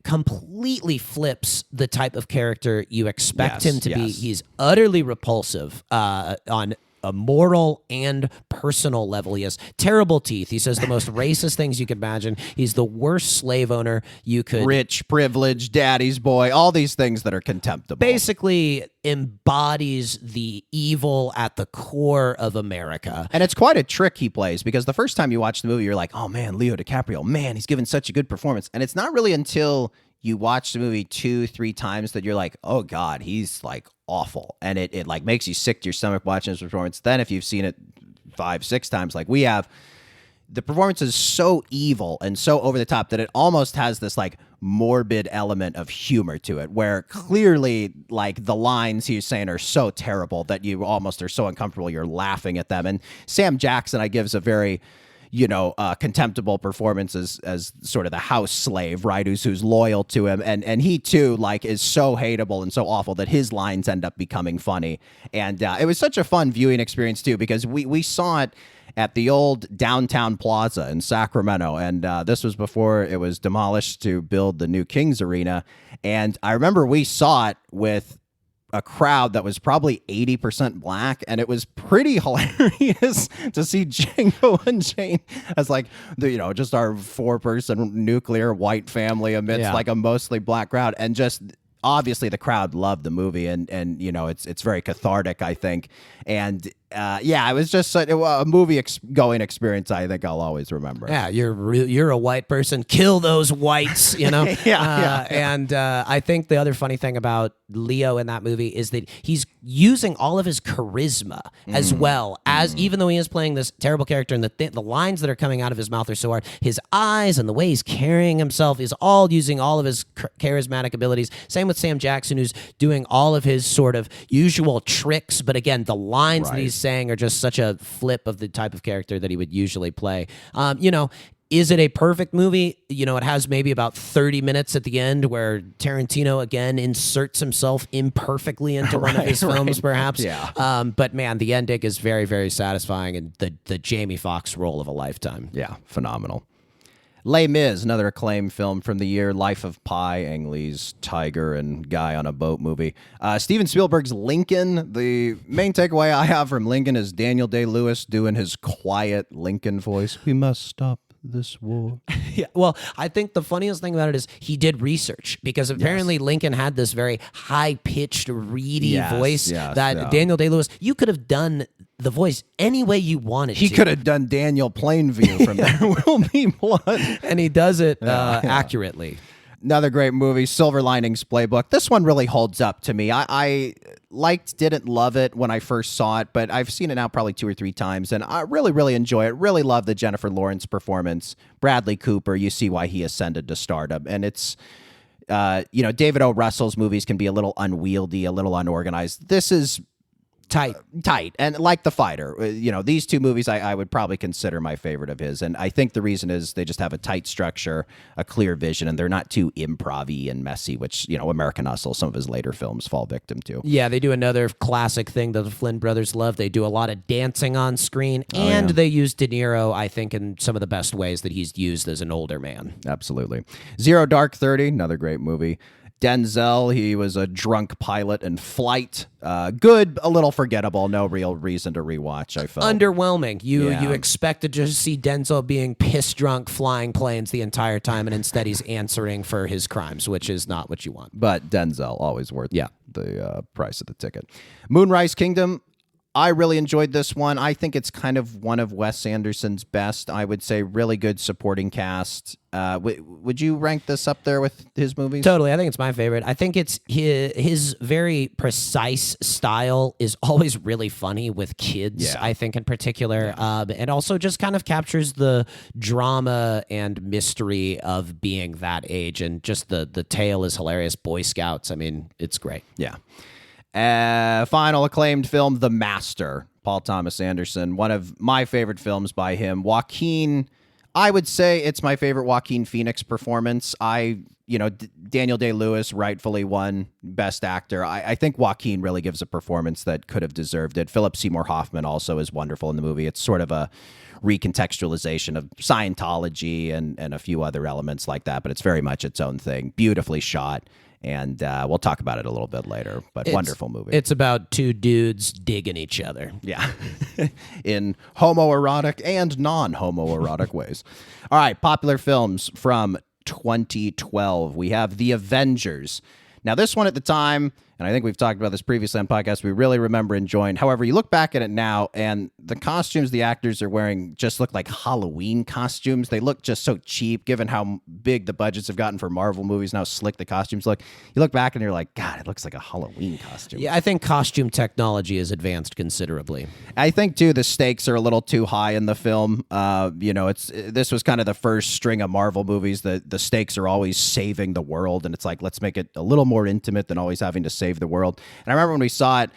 completely flips the type of character you expect him to be. He's utterly repulsive on a moral and personal level. He has terrible teeth. He says the most racist things you could imagine. He's the worst slave owner you could. Rich, privileged, daddy's boy, all these things that are contemptible. Basically embodies the evil at the core of America. And it's quite a trick he plays, because the first time you watch the movie, you're like, oh man, Leo DiCaprio, man, he's given such a good performance. And it's not really until you watch the movie 2-3 times that you're like, oh God, he's awful. And it makes you sick to your stomach watching his performance. Then if you've seen it 5-6 times like we have, the performance is so evil and so over the top that it almost has this like morbid element of humor to it, where clearly like the lines he's saying are so terrible that you almost are so uncomfortable you're laughing at them. And Sam Jackson, I gives a very contemptible performance as sort of the house slave, right? Who's loyal to him, and he too like is so hateable and so awful that his lines end up becoming funny. And it was such a fun viewing experience too, because we saw it at the old downtown plaza in Sacramento, and this was before it was demolished to build the new Kings Arena. And I remember we saw it with a crowd that was probably 80% black, and it was pretty hilarious to see Django and Jane as like just our 4-person nuclear white family amidst like a mostly black crowd, and just obviously the crowd loved the movie, and it's very cathartic, I think. And it was just a movie going experience I think I'll always remember. Yeah, you're a white person. Kill those whites, And I think the other funny thing about Leo in that movie is that he's using all of his charisma as well as, even though he is playing this terrible character, and the lines that are coming out of his mouth are so hard, his eyes and the way he's carrying himself is all using all of his charismatic abilities. Same with Sam Jackson, who's doing all of his sort of usual tricks, but again, the lines that he's saying are just such a flip of the type of character that he would usually play. Is it a perfect movie? It has maybe about 30 minutes at the end where Tarantino again inserts himself imperfectly into one of his films, perhaps. Yeah. But man, the ending is very, very satisfying, and the Jamie Foxx role of a lifetime. Yeah, phenomenal. Les Mis, another acclaimed film from the year. Life of Pi, Ang Lee's tiger and guy on a boat movie. Steven Spielberg's Lincoln. The main takeaway I have from Lincoln is Daniel Day-Lewis doing his quiet Lincoln voice. We must stop this war. Yeah, well, I think the funniest thing about it is he did research, because apparently Lincoln had this very high-pitched, reedy voice that Daniel Day-Lewis, you could have done the voice any way you wanted He to. could have done Daniel Plainview from There Will Be Blood. And he does it accurately. Another great movie, Silver Linings Playbook. This one really holds up to me. I didn't love it when I first saw it, but I've seen it now probably 2 or 3 times, and I really, really enjoy it. Really love the Jennifer Lawrence performance. Bradley Cooper, you see why he ascended to stardom. And it's, David O. Russell's movies can be a little unwieldy, a little unorganized. This is tight, and like The Fighter, these 2 movies I would probably consider my favorite of his, and I think the reason is they just have a tight structure, a clear vision, and they're not too improv-y and messy, which American Hustle, some of his later films fall victim to. Yeah, they do another classic thing that the Flynn brothers love. They do a lot of dancing on screen, and they use De Niro, I think, in some of the best ways that he's used as an older man. Absolutely. Zero Dark 30, another great movie. Denzel, he was a drunk pilot in Flight. Good, a little forgettable. No real reason to rewatch, I felt. Underwhelming. You expected to see Denzel being piss drunk flying planes the entire time, and instead he's answering for his crimes, which is not what you want. But Denzel, always worth the price of the ticket. Moonrise Kingdom, I really enjoyed this one. I think it's kind of one of Wes Anderson's best. I would say really good supporting cast. Would you rank this up there with his movies? Totally. I think it's my favorite. I think it's his very precise style is always really funny with kids, I think in particular. And also just kind of captures the drama and mystery of being that age. And just the tale is hilarious. Boy Scouts. I mean, it's great. Yeah. Final acclaimed film, The Master, Paul Thomas Anderson, one of my favorite films by him. Joaquin, I would say it's my favorite Joaquin Phoenix performance. Daniel Day-Lewis rightfully won Best Actor. I think Joaquin really gives a performance that could have deserved it. Philip Seymour Hoffman also is wonderful in the movie. It's sort of a recontextualization of Scientology and a few other elements like that, but it's very much its own thing. Beautifully shot. And we'll talk about it a little bit later, but wonderful movie. It's about 2 dudes digging each other. Yeah. In homoerotic and non-homoerotic ways. All right, popular films from 2012. We have The Avengers. Now, this one at the time, and I think we've talked about this previously on podcasts, we really remember enjoying. However, you look back at it now, and the costumes the actors are wearing just look like Halloween costumes. They look just so cheap, given how big the budgets have gotten for Marvel movies and how slick the costumes look. You look back and you're like, God, it looks like a Halloween costume. Yeah, I think costume technology has advanced considerably. I think, too, the stakes are a little too high in the film. This was kind of the first string of Marvel movies that the stakes are always saving the world, and it's like, let's make it a little more intimate than always having to save the world. And I remember when we saw it,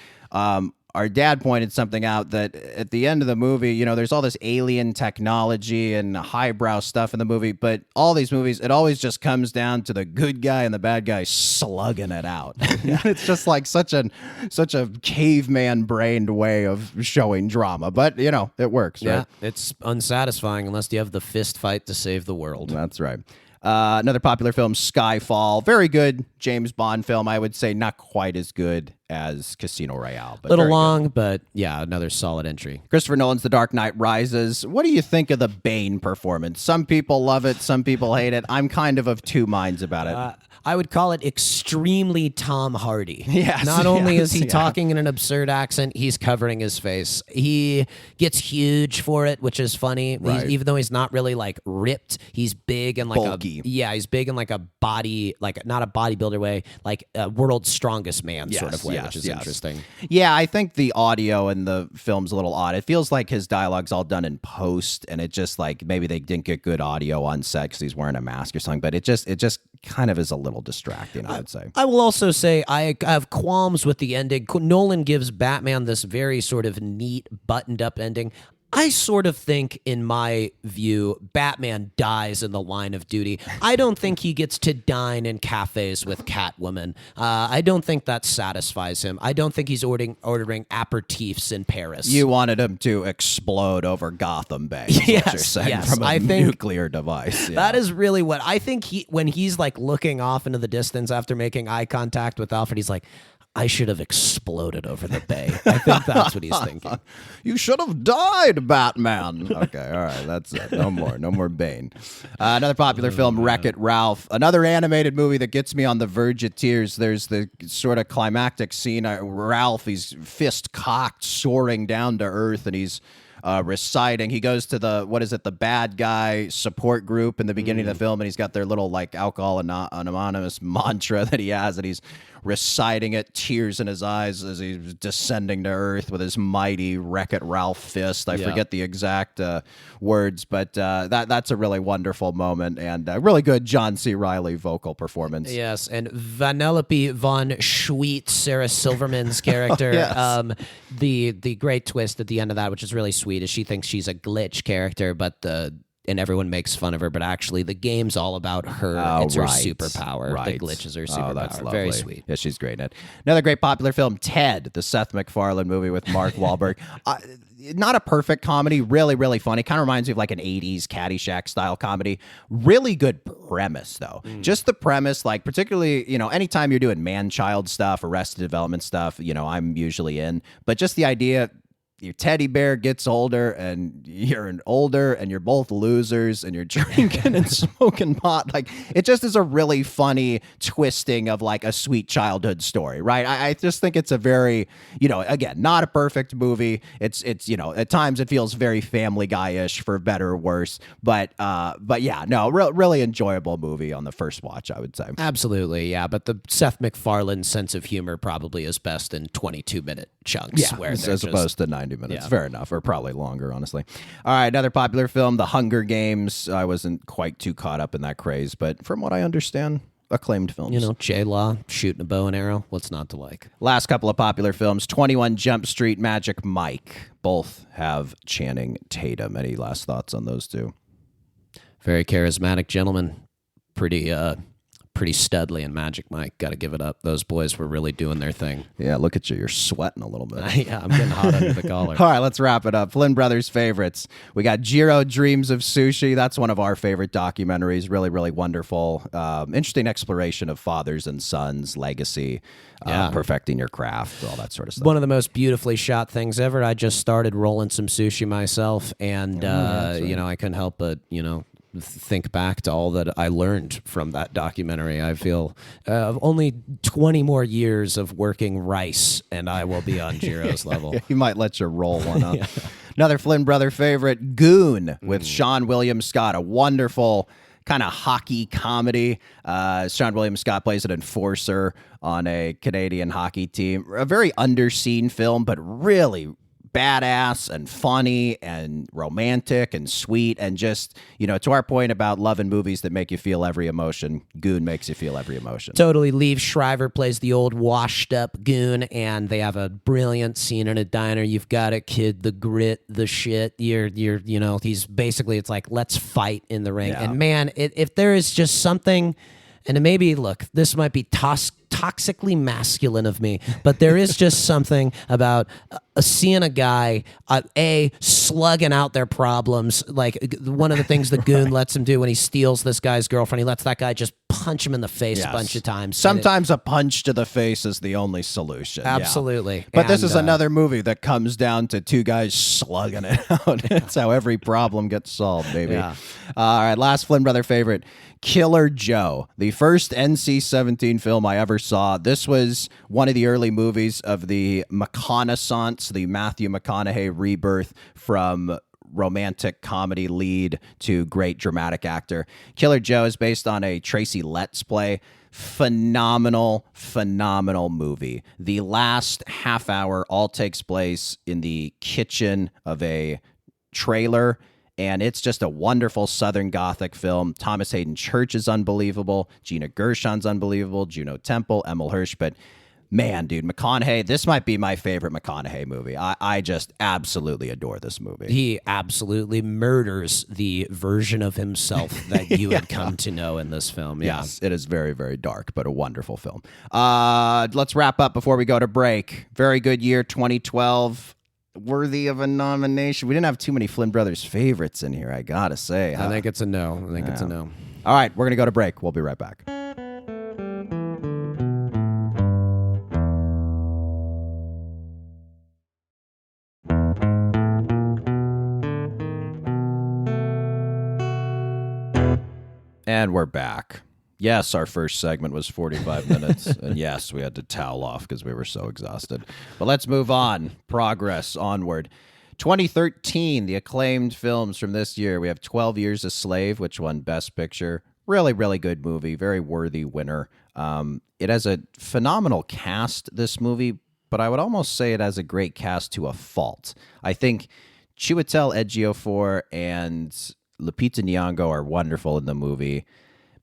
our dad pointed something out that at the end of the movie, there's all this alien technology and highbrow stuff in the movie, but all these movies, it always just comes down to the good guy and the bad guy slugging it out. It's just like such a caveman brained way of showing drama, but it works, right? Yeah, it's unsatisfying unless you have the fist fight to save the world. That's right. Another popular film, Skyfall. Very good James Bond film. I would say not quite as good as Casino Royale. But little long, but yeah, another solid entry. Christopher Nolan's The Dark Knight Rises. What do you think of the Bane performance? Some people love it. Some people hate it. I'm kind of two minds about it. I would call it extremely Tom Hardy. Yes, Not only yes, is he yeah. talking in an absurd accent, he's covering his face. He gets huge for it, which is funny. Right. Even though he's not really like ripped, he's big and like bulky. he's big in like a body, like not a bodybuilder way, like a world's strongest man sort of way, which is interesting. Yeah, I think the audio in the film's a little odd. It feels like his dialogue's all done in post, and it just like maybe they didn't get good audio on set because he's wearing a mask or something. But it just kind of is a little distracting, I would say. I will also say I have qualms with the ending. Nolan gives Batman this very sort of neat, buttoned-up ending. I sort of think, in my view, Batman dies in the line of duty. I don't think he gets to dine in cafes with Catwoman. I don't think that satisfies him. I don't think he's ordering aperitifs in Paris. You wanted him to explode over Gotham Bay, is what you're saying, from a nuclear device. Yeah. That is really what I think. When he's like looking off into the distance after making eye contact with Alfred, he's like, I should have exploded over the bay. I think that's what he's thinking. You should have died, Batman. Okay, all right, that's it. No more Bane. Another popular film, Wreck-It Ralph. Another animated movie that gets me on the verge of tears. There's the sort of climactic scene. Ralph, he's fist cocked, soaring down to earth, and he's reciting. He goes to the bad guy support group in the beginning of the film, and he's got their little like alcohol anonymous mantra that he has, and he's reciting it, tears in his eyes as he's descending to earth with his mighty Wreck-It Ralph fist. I forget the exact words, but that's a really wonderful moment and a really good John C. Reilly vocal performance. Yes, and Vanellope von Schweet, Sarah Silverman's character, Yes. The great twist at the end of that, which is really sweet, is she thinks she's a glitch character, and everyone makes fun of her, but actually the game's all about her. It's her superpower. Right. The glitch is her superpower. Oh, that's lovely. Very sweet. Yeah, she's great in it. Another great popular film, Ted, the Seth MacFarlane movie with Mark Wahlberg. Not a perfect comedy, really, really funny. Kind of reminds me of like an 80s Caddyshack style comedy. Really good premise, though. Just the premise, like particularly, anytime you're doing man-child stuff, Arrested Development stuff, I'm usually in. But just the idea, your teddy bear gets older and you're and you're both losers and you're drinking and smoking pot. Like, it just is a really funny twisting of like a sweet childhood story, right? I just think it's a very, again, not a perfect movie. It's at times it feels very Family Guy-ish for better or worse. But yeah, no, really enjoyable movie on the first watch, I would say. Absolutely, yeah. But the Seth MacFarlane sense of humor probably is best in 22-minute chunks. Yeah, where as opposed to 90 minutes. Fair enough, or probably longer, honestly. All right, another popular film, The Hunger Games. I wasn't quite too caught up in that craze, but from what I understand, acclaimed films. J-Law, shooting a bow and arrow. What's not to like? Last couple of popular films, 21 Jump Street, Magic Mike. Both have Channing Tatum. Any last thoughts on those two? Very charismatic gentleman. Pretty studly in Magic Mike. Got to give it up. Those boys were really doing their thing. Yeah, look at you. You're sweating a little bit. Yeah, I'm getting hot under the collar. All right, let's wrap it up. Flynn Brothers favorites. We got Jiro Dreams of Sushi. That's one of our favorite documentaries. Really, really wonderful. Interesting exploration of fathers and sons, legacy, perfecting your craft, all that sort of stuff. One of the most beautifully shot things ever. I just started rolling some sushi myself, and I couldn't help but think back to all that I learned from that documentary. I feel only 20 more years of working rice, and I will be on Jiro's level. He might let you roll one up. Another Flynn brother favorite, Goon, with Sean William Scott, a wonderful kind of hockey comedy. Sean William Scott plays an enforcer on a Canadian hockey team. A very underseen film, but really badass and funny and romantic and sweet, and just, to our point about loving movies that make you feel every emotion, Goon makes you feel every emotion. Totally. Liev Schreiber plays the old washed up goon, and they have a brilliant scene in a diner. You've got it, kid, the grit, the shit. He's basically, it's like, let's fight in the ring. Yeah. And man, if there is just something, and maybe, look, this might be toxically masculine of me, but there is just something about seeing a guy, slugging out their problems. Like, one of the things the goon lets him do when he steals this guy's girlfriend, he lets that guy just punch him in the face a bunch of times. Sometimes a punch to the face is the only solution. Absolutely. Yeah. But this is another movie that comes down to two guys slugging it out. That's how every problem gets solved, baby. Yeah. All right, last Flynn brother favorite, Killer Joe, the first NC-17 film I ever saw. This was one of the early movies of the McConaissance, the Matthew McConaughey rebirth from romantic comedy lead to great dramatic actor. Killer Joe is based on a Tracy Letts play. Phenomenal movie. The last half hour all takes place in the kitchen of a trailer, and it's just a wonderful Southern Gothic film. Thomas Hayden Church is unbelievable. Gina Gershon's unbelievable. Juno Temple, Emil Hirsch. But man, dude, McConaughey, this might be my favorite McConaughey movie. I just absolutely adore this movie. He absolutely murders the version of himself that you had come to know in this film. Yeah. Yes, it is very, very dark, but a wonderful film. Let's wrap up before we go to break. Very good year, 2012. Worthy of a nomination. We didn't have too many Flynn Brothers favorites in here, I gotta say. I think it's a no. It's a no. All right, we're gonna go to break. We'll be right back. And we're back. Yes, our first segment was 45 minutes. And yes, we had to towel off because we were so exhausted. But let's move on. Progress onward. 2013, the acclaimed films from this year. We have 12 Years a Slave, which won Best Picture. Really, really good movie. Very worthy winner. It has a phenomenal cast, this movie, but I would almost say it has a great cast to a fault. I think Chiwetel Ejiofor and Lupita Nyong'o are wonderful in the movie.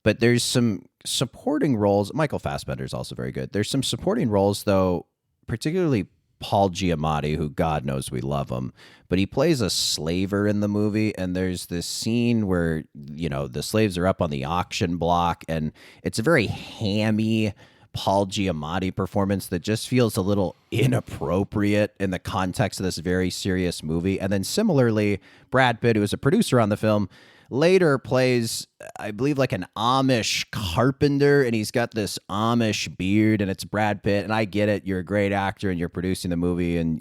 But there's some supporting roles. Michael Fassbender is also very good. There's some supporting roles, though, particularly Paul Giamatti, who God knows we love him. But he plays a slaver in the movie, and there's this scene where, the slaves are up on the auction block, and it's a very hammy Paul Giamatti performance that just feels a little inappropriate in the context of this very serious movie. And then similarly, Brad Pitt, who is a producer on the film, later plays, I believe, like an Amish carpenter, and he's got this Amish beard, and it's Brad Pitt. And I get it. You're a great actor, and you're producing the movie, and,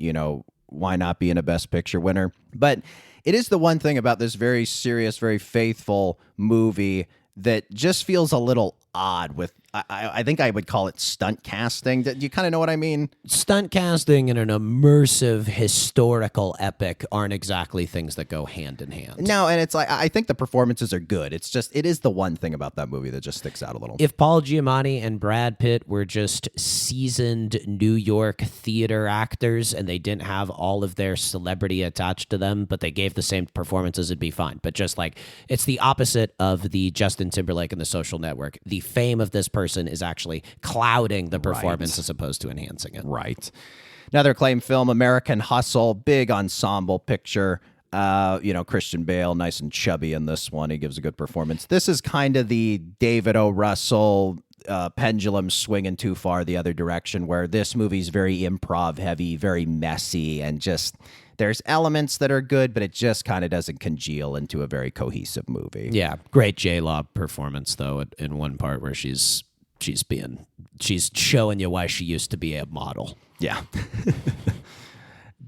why not be in a Best Picture winner? But it is the one thing about this very serious, very faithful movie that just feels a little odd with, I think I would call it stunt casting. Do you kind of know what I mean? Stunt casting and an immersive historical epic aren't exactly things that go hand in hand. No, and it's like, I think the performances are good. It's just, it is the one thing about that movie that just sticks out a little. If Paul Giamatti and Brad Pitt were just seasoned New York theater actors and they didn't have all of their celebrity attached to them, but they gave the same performances, it'd be fine. But just like, it's the opposite of the Justin Timberlake and The Social Network. The fame of this person is actually clouding the performance as opposed to enhancing it. Right. Another acclaimed film, American Hustle, big ensemble picture. Christian Bale, nice and chubby in this one. He gives a good performance. This is kind of the David O. Russell pendulum swinging too far the other direction, where this movie's very improv heavy, very messy, and just there's elements that are good, but it just kind of doesn't congeal into a very cohesive movie. Yeah, great J-Law performance though in one part where she's showing you why she used to be a model. Yeah.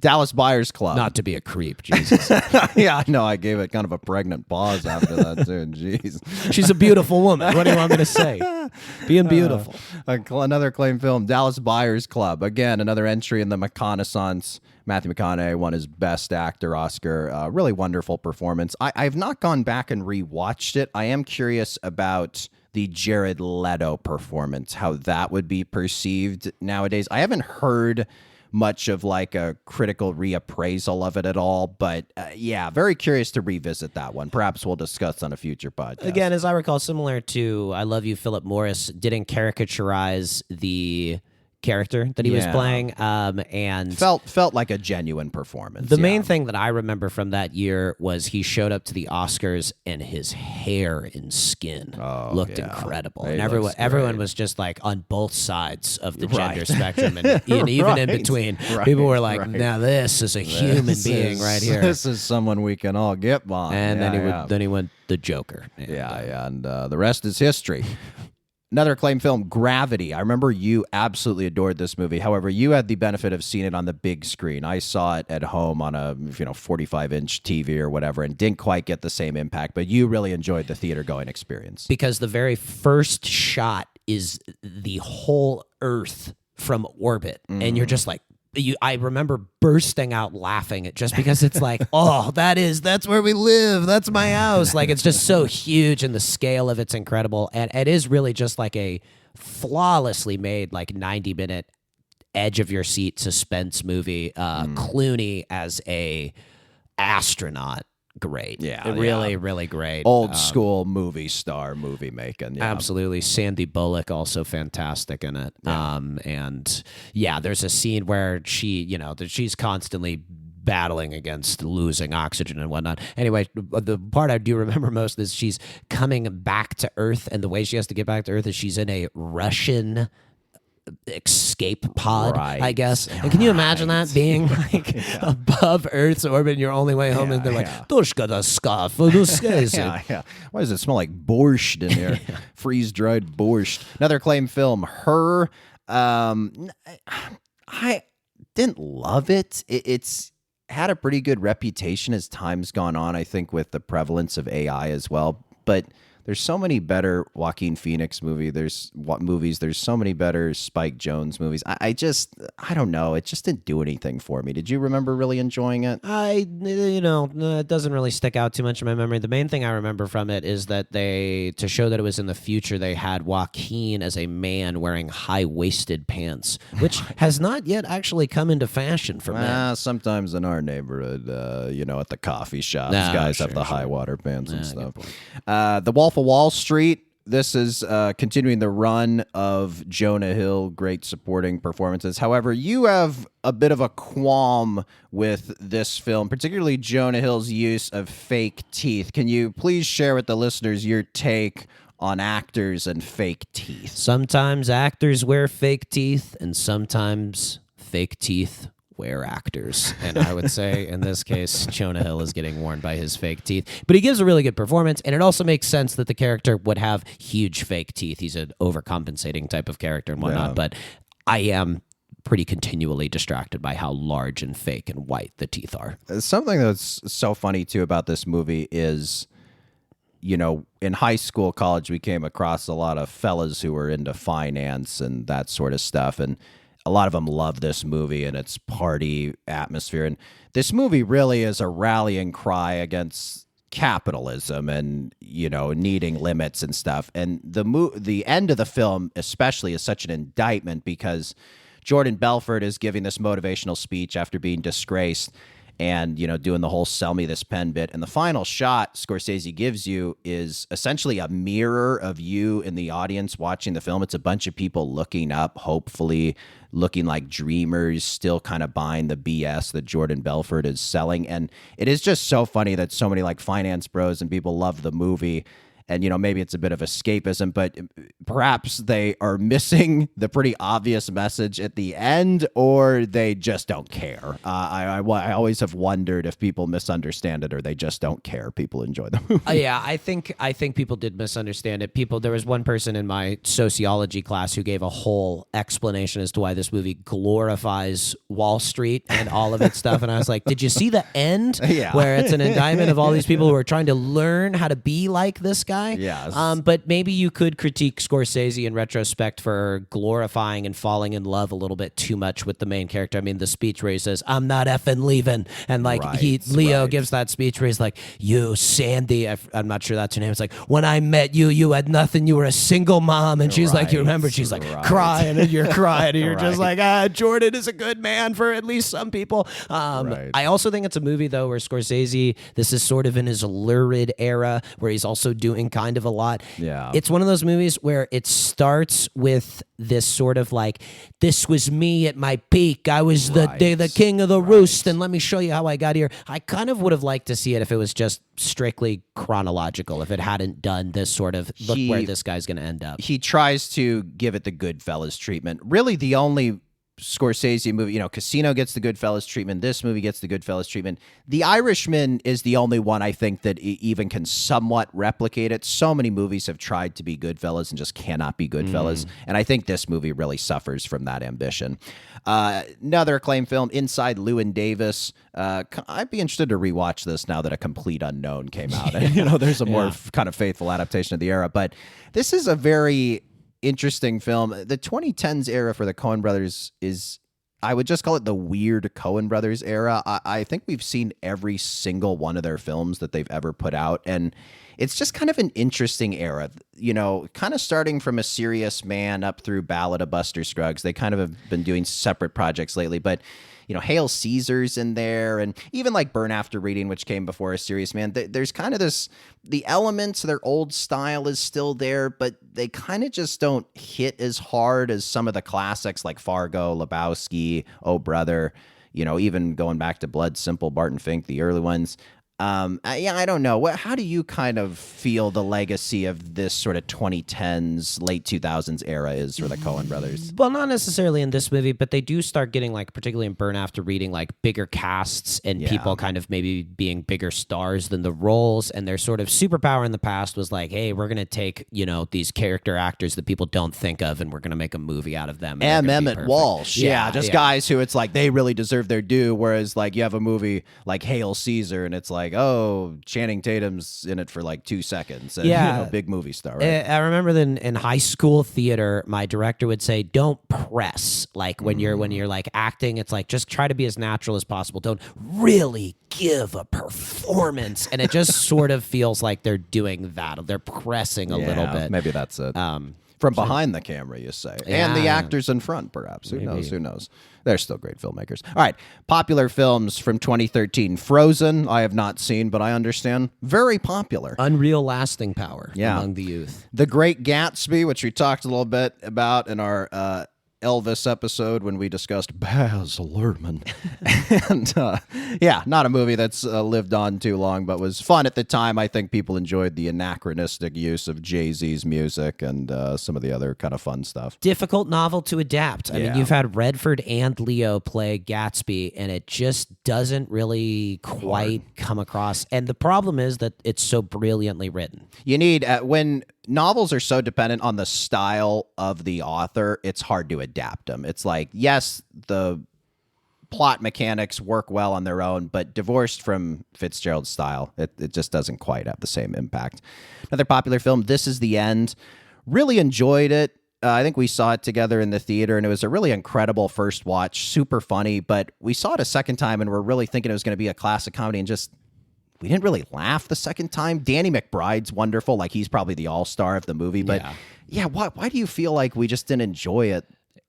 Dallas Buyers Club. Not to be a creep, Jesus. Yeah, I know. I gave it kind of a pregnant pause after that, too. Jeez. She's a beautiful woman. What do you want me to say? Being beautiful. Another acclaimed film, Dallas Buyers Club. Again, another entry in the McConaissance. Matthew McConaughey won his Best Actor Oscar. Really wonderful performance. I've not gone back and rewatched it. I am curious about the Jared Leto performance, how that would be perceived nowadays. I haven't heard much of like a critical reappraisal of it at all, but yeah, very curious to revisit that one. Perhaps we'll discuss on a future podcast. Again, as I recall, similar to I Love You, Philip Morris didn't caricaturize the character that he was playing, and felt like a genuine performance. The main thing that I remember from that year was he showed up to the Oscars and his hair and skin looked incredible, and everyone was just like on both sides of the gender spectrum, and even in between, people were like, "Now this is a human being right here. This is someone we can all get behind." And then he went the Joker. And the rest is history. Another acclaimed film, Gravity. I remember you absolutely adored this movie. However, you had the benefit of seeing it on the big screen. I saw it at home on a 45-inch TV or whatever, and didn't quite get the same impact. But you really enjoyed the theater-going experience because the very first shot is the whole Earth from orbit, and you're just like. I remember bursting out laughing at just because it's like, oh, that's where we live. That's my house. Like, it's just so huge and the scale of it's incredible. And it is really just like a flawlessly made, like 90-minute edge of your seat suspense movie. Clooney as a astronaut. Great. Really great. Old school movie star movie making. Yeah. Absolutely. Sandy Bullock also fantastic in it. And there's a scene where she's constantly battling against losing oxygen and whatnot. Anyway, the part I do remember most is she's coming back to Earth, and the way she has to get back to Earth is she's in a Russian escape pod, I guess. And can you imagine that being like above Earth's orbit and your only way home is they're like, Dushka the scarf. Why does it smell like borscht in there? Freeze-dried borscht. Another acclaimed film, Her. I didn't love it. It's had a pretty good reputation as time's gone on, I think, with the prevalence of AI as well. But there's so many better Joaquin Phoenix movies. There's so many better Spike Jonze movies. I don't know. It just didn't do anything for me. Did you remember really enjoying it? It doesn't really stick out too much in my memory. The main thing I remember from it is that to show that it was in the future, they had Joaquin as a man wearing high-waisted pants, which has not yet actually come into fashion for men. Sometimes in our neighborhood, at the coffee shops, guys have the high water pants and stuff. The Wolf of Wall Street. This is continuing the run of Jonah Hill, great supporting performances. However, you have a bit of a qualm with this film, particularly Jonah Hill's use of fake teeth. Can you please share with the listeners your take on actors and fake teeth? Sometimes actors wear fake teeth, and sometimes fake teeth wear actors. And I would say in this case, Jonah Hill is getting warned by his fake teeth. But he gives a really good performance, and it also makes sense that the character would have huge fake teeth. He's an overcompensating type of character and whatnot. But I am pretty continually distracted by how large and fake and white the teeth are. Something that's so funny, too, about this movie is, in high school, college, we came across a lot of fellas who were into finance and that sort of stuff. And a lot of them love this movie and its party atmosphere. And this movie really is a rallying cry against capitalism and, needing limits and stuff. And the end of the film especially is such an indictment because Jordan Belfort is giving this motivational speech after being disgraced and, doing the whole sell me this pen bit. And the final shot Scorsese gives you is essentially a mirror of you in the audience watching the film. It's a bunch of people looking up, hopefully looking like dreamers, still kind of buying the BS that Jordan Belfort is selling. And it is just so funny that so many like finance bros and people love the movie. And, maybe it's a bit of escapism, but perhaps they are missing the pretty obvious message at the end, or they just don't care. I always have wondered if people misunderstand it or they just don't care. People enjoy the movie. Yeah, I think people did misunderstand it. There was one person in my sociology class who gave a whole explanation as to why this movie glorifies Wall Street and all of its stuff. And I was like, did you see the end? Yeah. Where it's an indictment of all these people who are trying to learn how to be like this guy? Yes. But maybe you could critique Scorsese in retrospect for glorifying and falling in love a little bit too much with the main character. I mean, the speech where he says, "I'm not effing leaving," and like Leo gives that speech where he's like, "You, Sandy," I'm not sure that's her name. It's like, "When I met you, you had nothing. You were a single mom," and she's like, "You remember?" She's like crying, and you're crying, and you're just like, Jordan is a good man for at least some people. I also think it's a movie though where Scorsese, this is sort of in his lurid era where he's also doing kind of a lot. Yeah. It's one of those movies where it starts with this sort of like, this was me at my peak. I was the king of the roost, and let me show you how I got here. I kind of would have liked to see it if it was just strictly chronological, if it hadn't done this sort of, look where this guy's going to end up. He tries to give it the Goodfellas treatment. Really, the only Scorsese movie, Casino gets the Goodfellas treatment. This movie gets the Goodfellas treatment. The Irishman is the only one I think that even can somewhat replicate it. So many movies have tried to be Goodfellas and just cannot be Goodfellas. And I think this movie really suffers from that ambition. Another acclaimed film, Inside Llewyn Davis. I'd be interested to rewatch this now that A Complete Unknown came out. And, there's a more kind of faithful adaptation of the era. But this is a very interesting film. The 2010s era for the Coen brothers is, I would just call it the weird Coen brothers era. I think we've seen every single one of their films that they've ever put out, and it's just kind of an interesting era, kind of starting from A Serious Man up through Ballad of Buster Scruggs. They kind of have been doing separate projects lately, but Hail Caesar's in there, and even like Burn After Reading, which came before A Serious Man. There's kind of the elements of their old style is still there, but they kind of just don't hit as hard as some of the classics like Fargo, Lebowski, Oh Brother, even going back to Blood Simple, Barton Fink, the early ones. I don't know. How do you kind of feel the legacy of this sort of 2010s, late 2000s era is for the Coen brothers? Well, not necessarily in this movie, but they do start getting, like, particularly in Burn After Reading, like bigger casts and people kind of maybe being bigger stars than the roles. And their sort of superpower in the past was like, hey, we're going to take, these character actors that people don't think of, and we're going to make a movie out of them. Emmett Walsh. Guys who it's like they really deserve their due. Whereas like you have a movie like Hail Caesar and it's like, oh, Channing Tatum's in it for like 2 seconds. And, big movie star. Right? I remember that in high school theater, my director would say, "Don't press." Like when you're like acting, it's like just try to be as natural as possible. Don't really give a performance, and it just sort of feels like they're doing that. They're pressing a little bit. Maybe that's it. From behind the camera, you say. And the actors in front, perhaps. Who knows? They're still great filmmakers. All right. Popular films from 2013. Frozen, I have not seen, but I understand. Very popular. Unreal lasting power among the youth. The Great Gatsby, which we talked a little bit about in our Elvis episode when we discussed Baz Luhrmann. And not a movie that's lived on too long, but was fun at the time. I think people enjoyed the anachronistic use of Jay-Z's music and some of the other kind of fun stuff. Difficult novel to adapt. I mean, you've had Redford and Leo play Gatsby, and it just doesn't really quite come across. And the problem is that it's so brilliantly written. You need, when novels are so dependent on the style of the author, it's hard to adapt them. It's like, yes, the plot mechanics work well on their own, but divorced from Fitzgerald's style, it just doesn't quite have the same impact. Another popular film, This Is the End. Really enjoyed it. I think we saw it together in the theater, and it was a really incredible first watch, super funny, but we saw it a second time, and we're really thinking it was going to be a classic comedy, and just we didn't really laugh the second time. Danny McBride's wonderful. Like, he's probably the all-star of the movie. But, why do you feel like we just didn't enjoy it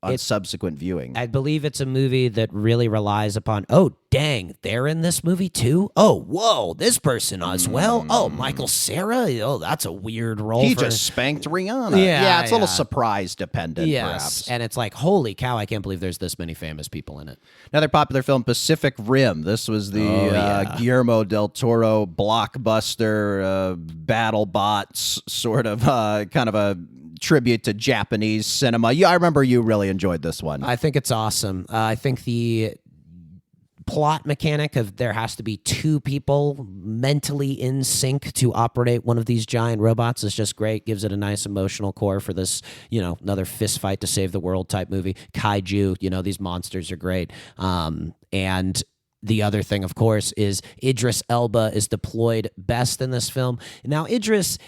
on subsequent viewing. I believe it's a movie that really relies upon, oh, dang, they're in this movie too? Oh, whoa, this person as well? Oh, Michael Cera? Oh, that's a weird role. He just spanked Rihanna. Yeah, it's a little surprise dependent, perhaps. And it's like, holy cow, I can't believe there's this many famous people in it. Another popular film, Pacific Rim. This was the Guillermo del Toro blockbuster, battle bots sort of kind of a tribute to Japanese cinema. I remember you really enjoyed this one. I think it's awesome. I think the plot mechanic of there has to be two people mentally in sync to operate one of these giant robots is just great. Gives it a nice emotional core for this, another fist fight to save the world type movie. Kaiju, these monsters are great. And the other thing, of course, is Idris Elba is deployed best in this film. Now, Idris,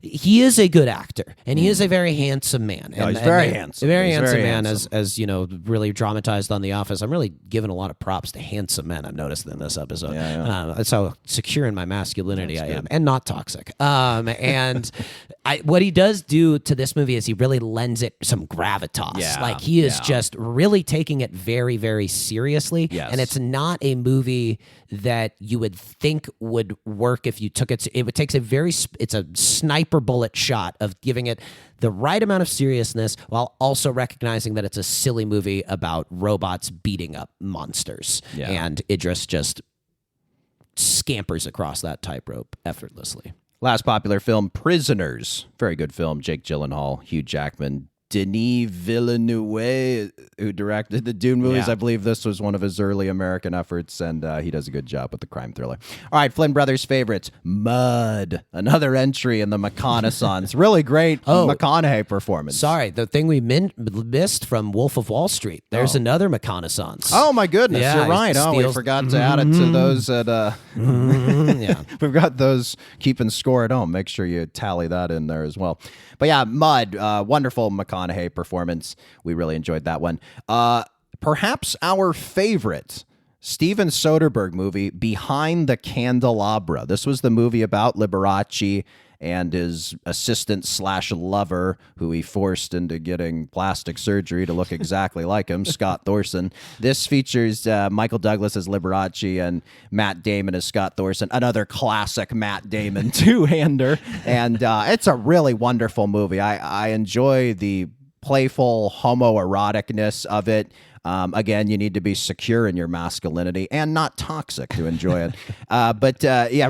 he is a good actor, and he is a very handsome man. He's very handsome. Very handsome man, as really dramatized on The Office. I'm really giving a lot of props to handsome men, I've noticed in this episode. That's how secure in my masculinity I am, and not toxic. And what he does do to this movie is he really lends it some gravitas. Like, he is just really taking it very, very seriously. Yes. And it's not a movie that you would think would work if you took it. It takes it's a sniper bullet shot of giving it the right amount of seriousness while also recognizing that it's a silly movie about robots beating up monsters. And Idris just scampers across that tightrope effortlessly. Last popular film, Prisoners. Very good film. Jake Gyllenhaal, Hugh Jackman, Denis Villeneuve, who directed the Dune movies. I believe this was one of his early American efforts, and he does a good job with the crime thriller. All right, Flynn Brothers' favorites, Mud. Another entry in the McConaissance. Really great McConaughey performance. Sorry, the thing we missed from Wolf of Wall Street. There's another McConaissance. Oh, my goodness. You're right. We forgot to add it to those that... We've got those keeping score at home. Make sure you tally that in there as well. But yeah, Mud, wonderful McConaughey performance. We really enjoyed that one. Perhaps our favorite Steven Soderbergh movie, Behind the Candelabra. This was the movie about Liberace and his assistant/lover, who he forced into getting plastic surgery to look exactly like him, Scott Thorson. This features Michael Douglas as Liberace and Matt Damon as Scott Thorson, another classic Matt Damon two-hander. And it's a really wonderful movie. I enjoy the playful homoeroticness of it. Again, you need to be secure in your masculinity and not toxic to enjoy it. But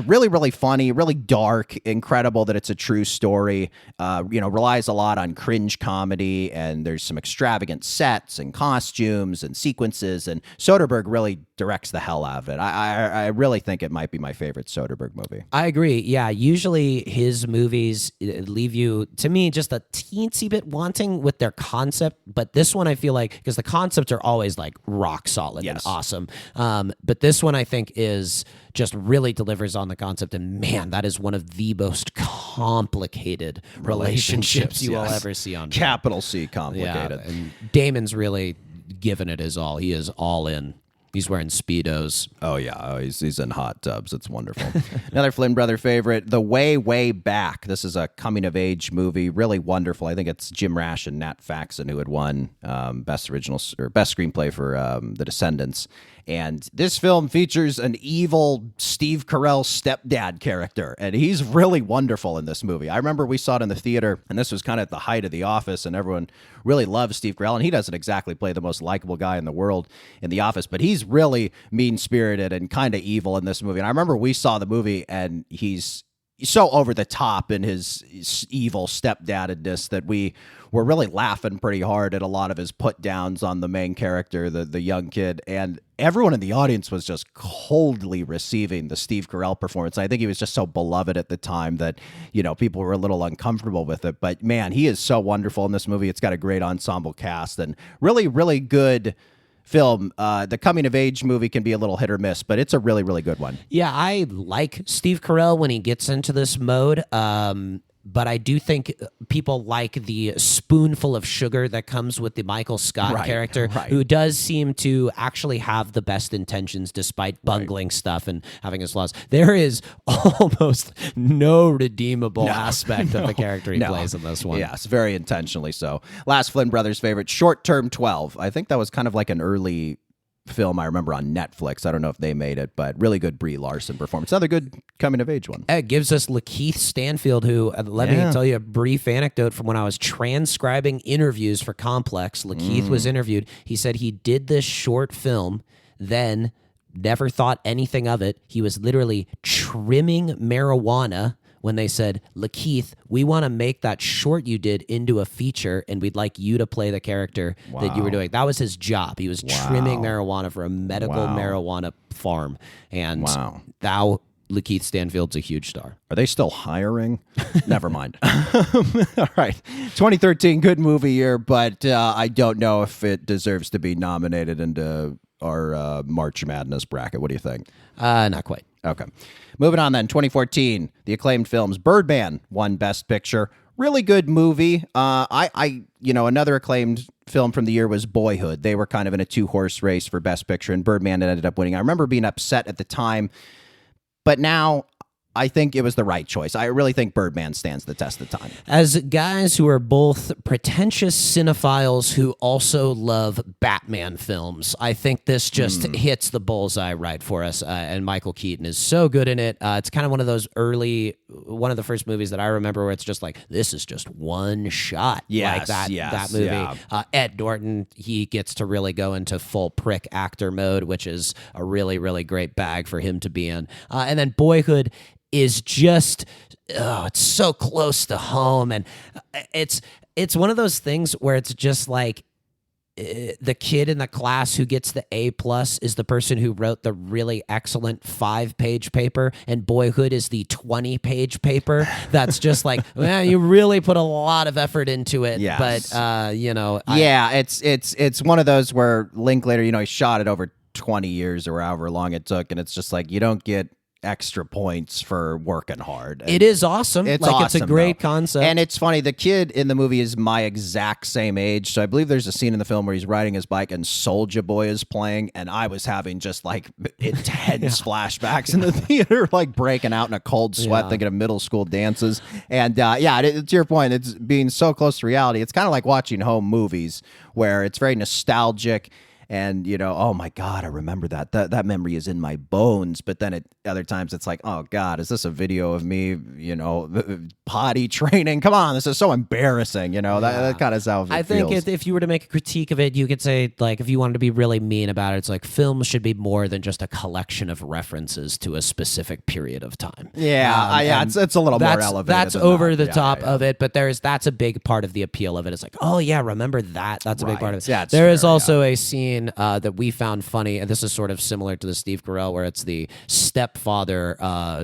really, really funny, really dark, incredible that it's a true story. Relies a lot on cringe comedy, and there's some extravagant sets and costumes and sequences, and Soderbergh really directs the hell out of it. I really think it might be my favorite Soderbergh movie. I agree. Yeah, usually his movies leave you, to me, just a teensy bit wanting with their concept, but this one I feel like, because the concepts are always like rock solid and awesome. But this one I think is just really delivers on the concept. And man, that is one of the most complicated relationships you will ever see on film. Capital C complicated. Yeah, and Damon's really given it his all. He is all in. He's wearing Speedos. Oh, yeah. Oh, he's in hot tubs. It's wonderful. Another Flynn brother favorite, The Way, Way Back. This is a coming-of-age movie. Really wonderful. I think it's Jim Rash and Nat Faxon who had won best screenplay for The Descendants. And this film features an evil Steve Carell stepdad character, and he's really wonderful in this movie. I remember we saw it in the theater, and this was kind of at the height of The Office, and everyone really loves Steve Carell, and he doesn't exactly play the most likable guy in the world in The Office, but he's really mean-spirited and kind of evil in this movie. And I remember we saw the movie, and he's so over the top in his evil stepdaddedness that we were really laughing pretty hard at a lot of his put downs on the main character, the young kid. And everyone in the audience was just coldly receiving the Steve Carell performance. I think he was just so beloved at the time that, people were a little uncomfortable with it. But man, he is so wonderful in this movie. It's got a great ensemble cast and really, really good film. The coming of age movie can be a little hit or miss, but it's a really, really good one. Yeah, I like Steve Carell when he gets into this mode. but I do think people like the spoonful of sugar that comes with the Michael Scott character, who does seem to actually have the best intentions despite bungling stuff and having his flaws. There is almost no redeemable aspect of the character he plays in this one. Yes, very intentionally so. Last Flynn Brothers favorite, Short Term 12. I think that was kind of like an early film I remember on Netflix. I don't know if they made it, but really good Brie Larson performance. Another good coming-of-age one. It gives us Lakeith Stanfield, who, let me tell you a brief anecdote from when I was transcribing interviews for Complex. Lakeith was interviewed. He said he did this short film, then never thought anything of it. He was literally trimming marijuana when they said, Lakeith, we want to make that short you did into a feature, and we'd like you to play the character that you were doing. That was his job. He was trimming marijuana for a medical marijuana farm. And now Lakeith Stanfield's a huge star. Are they still hiring? Never mind. All right. 2013, good movie year, but I don't know if it deserves to be nominated into our March Madness bracket. What do you think? Not quite. Okay. Moving on then, 2014, the acclaimed films. Birdman won Best Picture. Really good movie. Another acclaimed film from the year was Boyhood. They were kind of in a two-horse race for Best Picture, and Birdman ended up winning. I remember being upset at the time, but now I think it was the right choice. I really think Birdman stands the test of time. As guys who are both pretentious cinephiles who also love Batman films, I think this just hits the bullseye right for us. And Michael Keaton is so good in it. It's kind of one of the first movies that I remember where it's just like, this is just one shot. Yes, like that movie. Yeah. Ed Norton, he gets to really go into full prick actor mode, which is a really, really great bag for him to be in. And then Boyhood is just, it's so close to home. And it's one of those things where it's just like the kid in the class who gets the A+ is the person who wrote the really excellent 5-page paper, and Boyhood is the 20-page paper. That's just like, well, you really put a lot of effort into it. Yes. But, it's one of those where Linklater, he shot it over 20 years or however long it took, and it's just like, you don't get extra points for working hard. It is awesome. It's a great concept. And it's funny, the kid in the movie is my exact same age. So I believe there's a scene in the film where he's riding his bike and Soulja Boy is playing, and I was having just like intense flashbacks in the theater, like breaking out in a cold sweat thinking of middle school dances. And to your point, it's being so close to reality. It's kind of like watching home movies where it's very nostalgic. And, oh, my God, I remember that. That memory is in my bones. But then at other times it's like, oh, God, is this a video of me, potty training? Come on, this is so embarrassing. That kind of how it feels. I think if you were to make a critique of it, you could say, like, if you wanted to be really mean about it, it's like films should be more than just a collection of references to a specific period of time. It's a little more elevated. That's over the top of it, but that's a big part of the appeal of it. It's like, oh, yeah, remember that? That's a big part of it. Yeah, there is also a scene that we found funny, and this is sort of similar to the Steve Carell, where it's the stepfather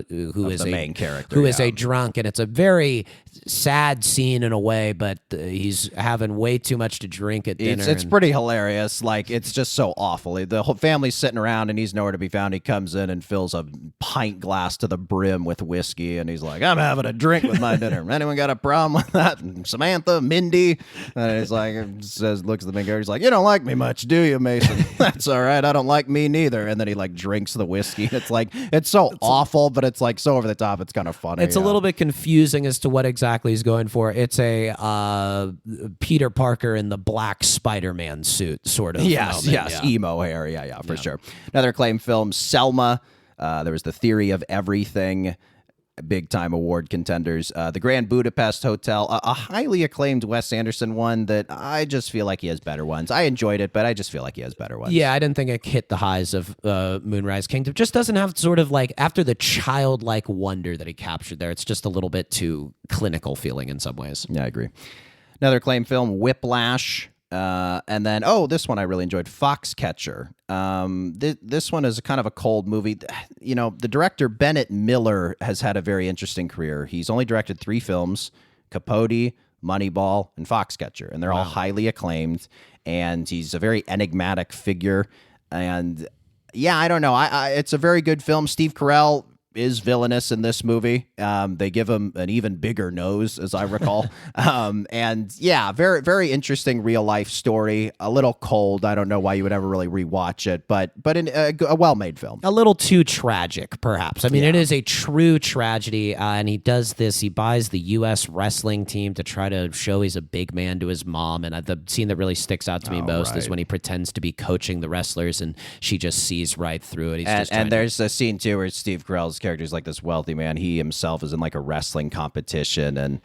who is the main character, who is a drunk, and it's a very sad scene in a way, but he's having way too much to drink at dinner. It's pretty hilarious. Like, it's just so awful. The whole family's sitting around, and he's nowhere to be found. He comes in and fills a pint glass to the brim with whiskey, and he's like, I'm having a drink with my dinner. Anyone got a problem with that? And Samantha, Mindy? And he's like, looks at the main character, he's like, you don't like me much, do you, Mason? That's all right. I don't like me neither. And then he like drinks the whiskey. It's like, it's so awful, but it's like so over the top. It's kind of funny. It's a little bit confusing as to what exactly he's going for. It's a Peter Parker in the black Spider-Man suit sort of. Yes, emo hair. For sure. Another acclaimed film, Selma. There was The Theory of Everything. Big time award contenders. The Grand Budapest Hotel, a highly acclaimed Wes Anderson one that I just feel like he has better ones. I enjoyed it, but I just feel like he has better ones. Yeah, I didn't think it hit the highs of Moonrise Kingdom. Just doesn't have sort of like, after the childlike wonder that he captured there, it's just a little bit too clinical feeling in some ways. Yeah, I agree. Another acclaimed film, Whiplash. And then, this one I really enjoyed, Foxcatcher. This one is kind of a cold movie. The director, Bennett Miller, has had a very interesting career. He's only directed 3 films, Capote, Moneyball, and Foxcatcher, and they're all highly acclaimed, and he's a very enigmatic figure. And, I don't know. It's a very good film. Steve Carell is villainous in this movie. They give him an even bigger nose, as I recall. And yeah, very, very interesting real life story. A little cold. I don't know why you would ever really rewatch it, but a well-made film. A little too tragic, perhaps. I mean, it is a true tragedy, and he does this. He buys the U.S. wrestling team to try to show he's a big man to his mom, and the scene that really sticks out to me most is when he pretends to be coaching the wrestlers, and she just sees right through it. And there's a scene, too, where Steve Carell's character is like this wealthy man. He himself is in like a wrestling competition, and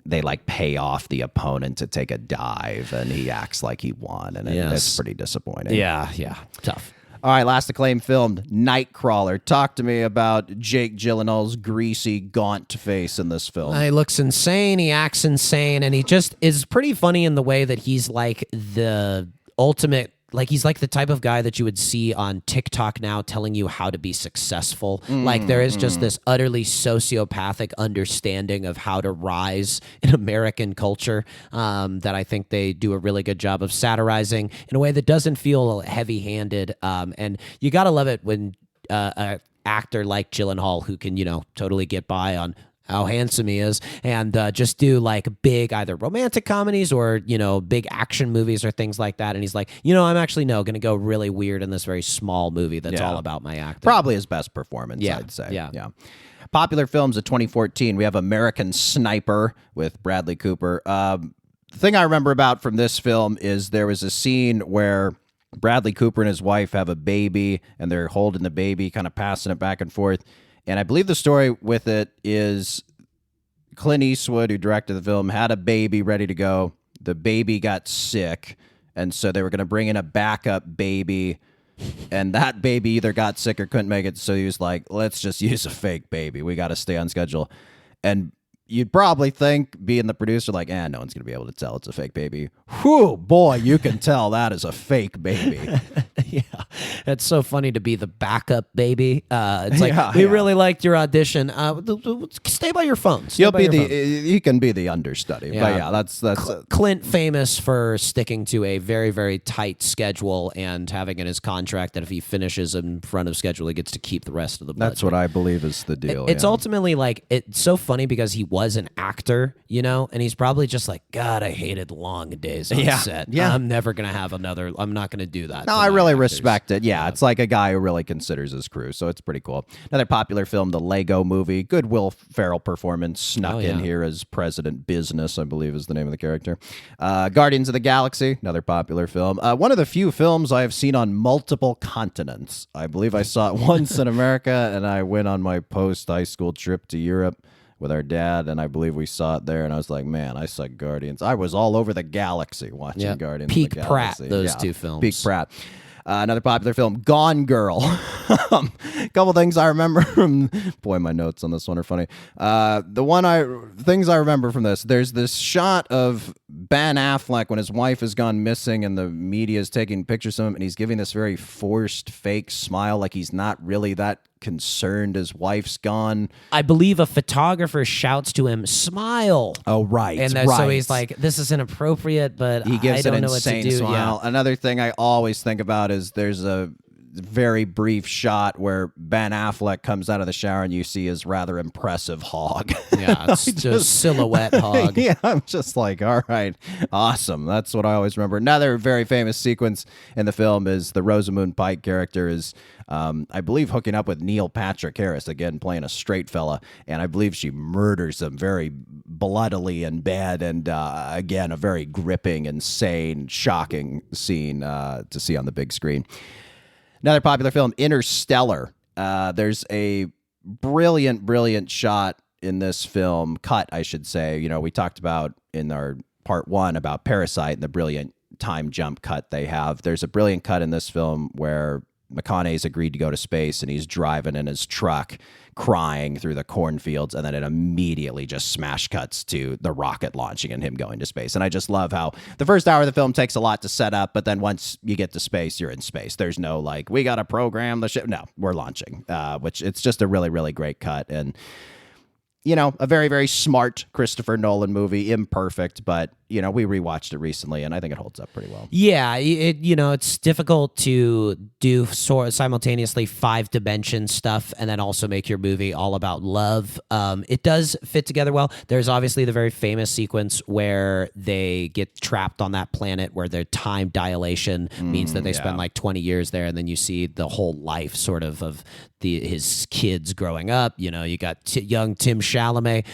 they like pay off the opponent to take a dive, and he acts like he won, and it's pretty disappointing. Yeah, tough. All right, last acclaimed film, Nightcrawler. Talk to me about Jake Gyllenhaal's greasy, gaunt face in this film. He looks insane, he acts insane, and he just is pretty funny in the way that he's like the ultimate, like he's like the type of guy that you would see on TikTok now telling you how to be successful. Like there is just this utterly sociopathic understanding of how to rise in American culture that I think they do a really good job of satirizing in a way that doesn't feel heavy-handed. And you got to love it when an actor like Gyllenhaal, who can, totally get by on how handsome he is, and just do like big either romantic comedies or, big action movies or things like that. And he's like, I'm actually going to go really weird in this very small movie that's all about my acting. Probably his best performance, I'd say. Yeah. Popular films of 2014, we have American Sniper with Bradley Cooper. The thing I remember about from this film is there was a scene where Bradley Cooper and his wife have a baby, and they're holding the baby, kind of passing it back and forth. And I believe the story with it is Clint Eastwood, who directed the film, had a baby ready to go. The baby got sick, and so they were going to bring in a backup baby, and that baby either got sick or couldn't make it, so he was like, let's just use a fake baby. We got to stay on schedule. And you'd probably think, being the producer, like, no one's going to be able to tell it's a fake baby. Whew, boy, you can tell that is a fake baby. Yeah, it's so funny to be the backup baby. It's like, we really liked your audition. Stay by your phone. You can be the understudy. Yeah. But that's Clint, famous for sticking to a very, very tight schedule and having in his contract that if he finishes in front of schedule, he gets to keep the rest of the budget. That's what I believe is the deal. It's ultimately like, it's so funny because he was an actor, and he's probably just like, God, I hated long days on set. Yeah. I'm never going to have another, I'm not going to do that. No, I really respect it. Yeah, it's like a guy who really considers his crew, so it's pretty cool. Another popular film, The Lego Movie. Good Will Ferrell performance snuck in here as President Business, I believe is the name of the character. Guardians of the Galaxy, another popular film. One of the few films I have seen on multiple continents. I believe I saw it once in America, and I went on my post-high school trip to Europe with our dad, and I believe we saw it there, and I was like, man, I saw Guardians. I was all over the galaxy watching Guardians of the Galaxy. Peak Pratt, those two films. Peak Pratt. Another popular film, Gone Girl. A couple things I remember from... Boy, my notes on this one are funny. Things I remember from this, there's this shot of Ben Affleck when his wife has gone missing and the media is taking pictures of him, and he's giving this very forced, fake smile like he's not really that concerned his wife's gone. I believe a photographer shouts to him, smile. Oh, right. And so he's like, this is inappropriate, but he gives I don't an know what to insane do. smile. Yeah. Another thing I always think about is there's a very brief shot where Ben Affleck comes out of the shower and you see his rather impressive hog. Yeah, it's just silhouette hog. Yeah, I'm just like, all right, awesome. That's what I always remember. Another very famous sequence in the film is the Rosamund Pike character is, I believe, hooking up with Neil Patrick Harris, again, playing a straight fella, and I believe she murders him very bloodily in bed, and again, a very gripping, insane, shocking scene to see on the big screen. Another popular film, Interstellar. There's a brilliant shot in this film, cut, I should say. We talked about in our part one about Parasite and the brilliant time jump cut they have. There's a brilliant cut in this film where McConaughey's agreed to go to space and he's driving in his truck crying through the cornfields, and then it immediately just smash cuts to the rocket launching and him going to space. And I just love how the first hour of the film takes a lot to set up, but then once you get to space, you're in space. There's no like, we got to program the ship. No, we're launching, which it's just a really, really great cut. And a very, very smart Christopher Nolan movie, imperfect, but, we rewatched it recently, and I think it holds up pretty well. Yeah, it's difficult to do simultaneously 5-dimension stuff and then also make your movie all about love. It does fit together well. There's obviously the very famous sequence where they get trapped on that planet where their time dilation means that they spend like 20 years there, and then you see the whole life sort of his kids growing up. You got young Tim Chalamet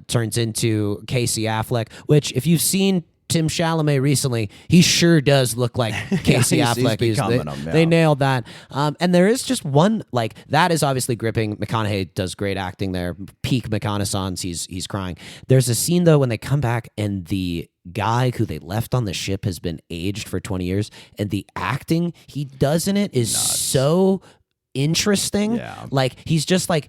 turns into Casey Affleck, which if you've seen Tim Chalamet recently, he sure does look like Casey Affleck. They nailed that. And there is just one, like, that is obviously gripping. McConaughey does great acting there. Peak McConaissance. He's crying. There's a scene, though, when they come back and the guy who they left on the ship has been aged for 20 years, and the acting he does in it is so interesting. Yeah. Like, he's just like,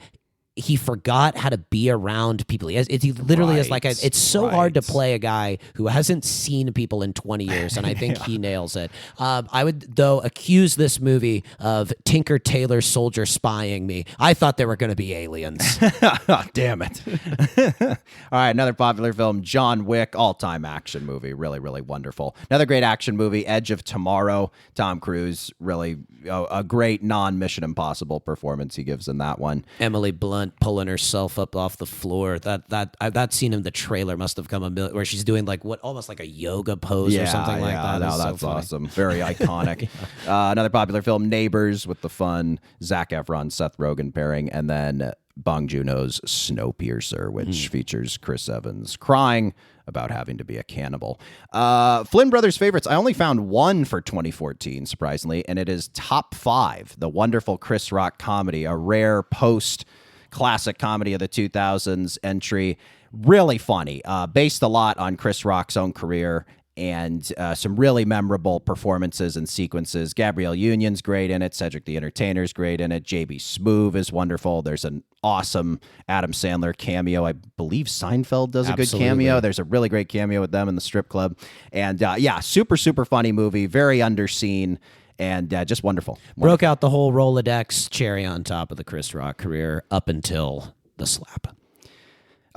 he forgot how to be around people. He literally is like it's so hard to play a guy who hasn't seen people in 20 years, and I think he nails it. I would, though, accuse this movie of Tinker Tailor Soldier spying me. I thought there were going to be aliens. Damn it. All right, another popular film, John Wick, all-time action movie. Really, really wonderful. Another great action movie, Edge of Tomorrow. Tom Cruise, really a great non-Mission Impossible performance he gives in that one. Emily Blunt pulling herself up off the floor. That scene in the trailer must have come where she's doing like almost like a yoga pose or something like that. No, that's so awesome. Very iconic. Another popular film, Neighbors, with the fun Zac Efron, Seth Rogen pairing, and then Bong Joon-ho's Snowpiercer, which features Chris Evans crying about having to be a cannibal. Flynn Brothers favorites. I only found one for 2014, surprisingly, and it is Top 5, the wonderful Chris Rock comedy, a rare post-classic comedy of the 2000s entry. Really funny, based a lot on Chris Rock's own career, and some really memorable performances and sequences. Gabrielle Union's great in it. Cedric the Entertainer's great in it. J.B. Smoove is wonderful. There's an awesome Adam Sandler cameo. I believe Seinfeld does a good cameo. There's a really great cameo with them in the strip club. And super, super funny movie. Very underseen. And just wonderful. Broke out the whole Rolodex, cherry on top of the Chris Rock career up until the slap.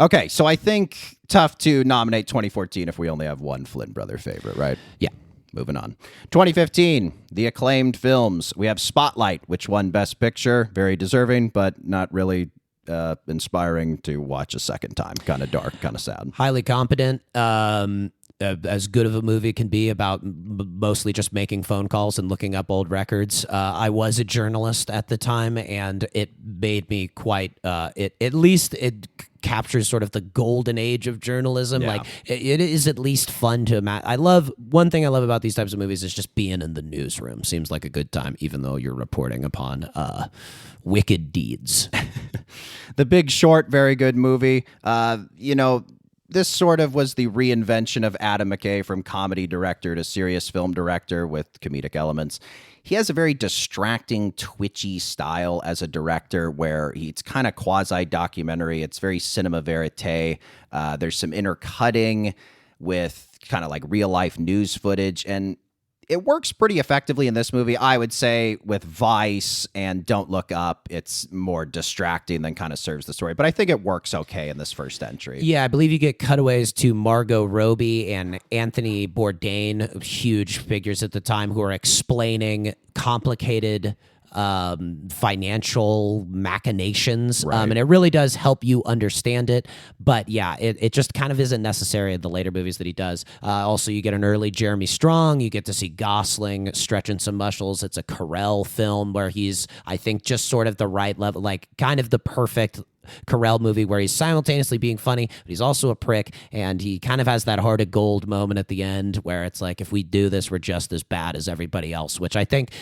Okay, so I think tough to nominate 2014 if we only have one Flynn brother favorite, right? Yeah. Moving on. 2015, the acclaimed films. We have Spotlight, which won Best Picture. Very deserving, but not really inspiring to watch a second time. Kind of dark, kind of sad. Highly competent. As good of a movie can be about mostly just making phone calls and looking up old records. I was a journalist at the time, and it made me quite. At least it captures sort of the golden age of journalism. Yeah. Like it is at least fun to imagine. One thing I love about these types of movies is just being in the newsroom. Seems like a good time, even though you're reporting upon wicked deeds. The Big Short, very good movie. This sort of was the reinvention of Adam McKay from comedy director to serious film director with comedic elements. He has a very distracting, twitchy style as a director where it's kind of quasi-documentary. It's very cinema verite. There's some intercutting with kind of like real-life news footage, and it works pretty effectively in this movie. I would say with Vice and Don't Look Up, it's more distracting than kind of serves the story. But I think it works okay in this first entry. Yeah, I believe you get cutaways to Margot Robbie and Anthony Bourdain, huge figures at the time, who are explaining complicated financial machinations. Right. And it really does help you understand it. But yeah, it just kind of isn't necessary in the later movies that he does. Also, you get an early Jeremy Strong. You get to see Gosling stretching some muscles. It's a Carell film where he's, I think, just sort of the right level, like kind of the perfect Carell movie where he's simultaneously being funny, but he's also a prick, and he kind of has that heart of gold moment at the end where it's like, if we do this, we're just as bad as everybody else, which I think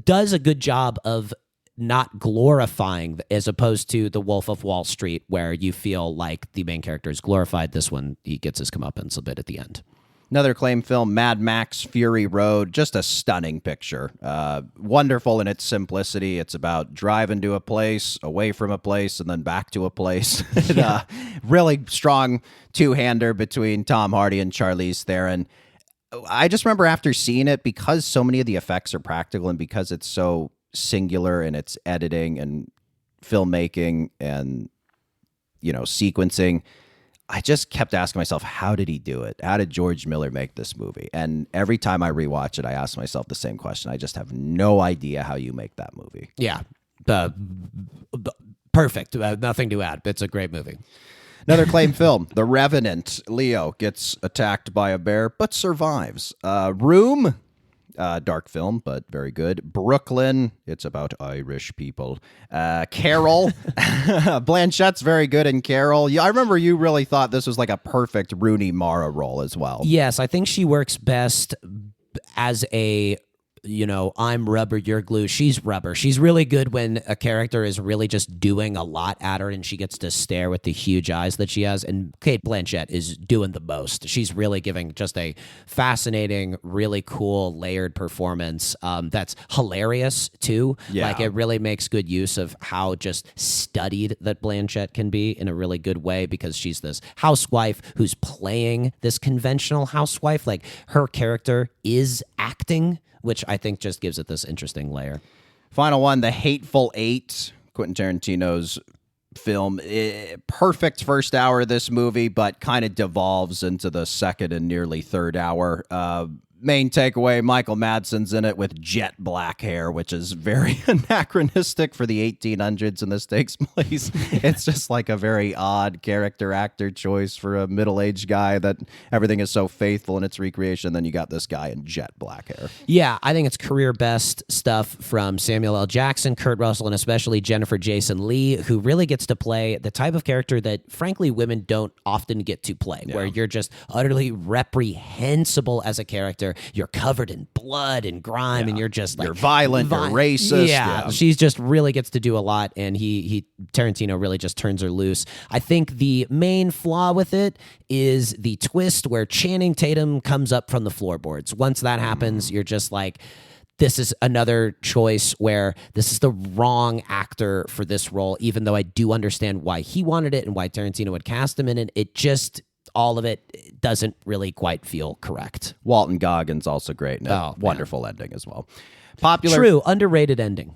does a good job of not glorifying, as opposed to The Wolf of Wall Street, where you feel like the main character is glorified. This one, he gets his comeuppance a bit at the end. Another acclaimed film, Mad Max Fury Road, just a stunning picture. Wonderful in its simplicity. It's about driving to a place, away from a place, and then back to a place. Really strong two-hander between Tom Hardy and Charlize Theron. I just remember after seeing it, because so many of the effects are practical and because it's so singular in its editing and filmmaking and sequencing. I just kept asking myself, how did he do it? How did George Miller make this movie? And every time I rewatch it, I ask myself the same question. I just have no idea how you make that movie. Yeah. Perfect. Nothing to add. It's a great movie. Another acclaimed film, The Revenant. Leo gets attacked by a bear, but survives. Room, dark film, but very good. Brooklyn, it's about Irish people. Carol, Blanchett's very good in Carol. Yeah, I remember you really thought this was like a perfect Rooney Mara role as well. Yes, I think she works best as a... I'm rubber, you're glue. She's rubber. She's really good when a character is really just doing a lot at her and she gets to stare with the huge eyes that she has. And Cate Blanchett is doing the most. She's really giving just a fascinating, really cool, layered performance that's hilarious, too. Yeah. Like, it really makes good use of how just studied that Blanchett can be in a really good way, because she's this housewife who's playing this conventional housewife. Like, her character is acting, which I think just gives it this interesting layer. Final one, The Hateful Eight, Quentin Tarantino's film. Perfect first hour of this movie, but kind of devolves into the second and nearly third hour. Main takeaway, Michael Madsen's in it with jet black hair, which is very anachronistic for the 1800s, and this takes place. It's just like a very odd character actor choice for a middle-aged guy that everything is so faithful in its recreation. Then you got this guy in jet black hair. Yeah, I think it's career best stuff from Samuel L. Jackson, Kurt Russell, and especially Jennifer Jason Leigh, who really gets to play the type of character that, frankly, women don't often get to play, where you're just utterly reprehensible as a character. You're covered in blood and grime, and you're just like... You're violent, you're racist. Yeah, she's just really gets to do a lot, and Tarantino really just turns her loose. I think the main flaw with it is the twist where Channing Tatum comes up from the floorboards. Once that happens, you're just like... This is another choice where this is the wrong actor for this role, even though I do understand why he wanted it and why Tarantino would cast him in it. It just... all of it doesn't really quite feel correct. Walton Goggins also great. Wonderful ending as well. Popular, True, underrated ending.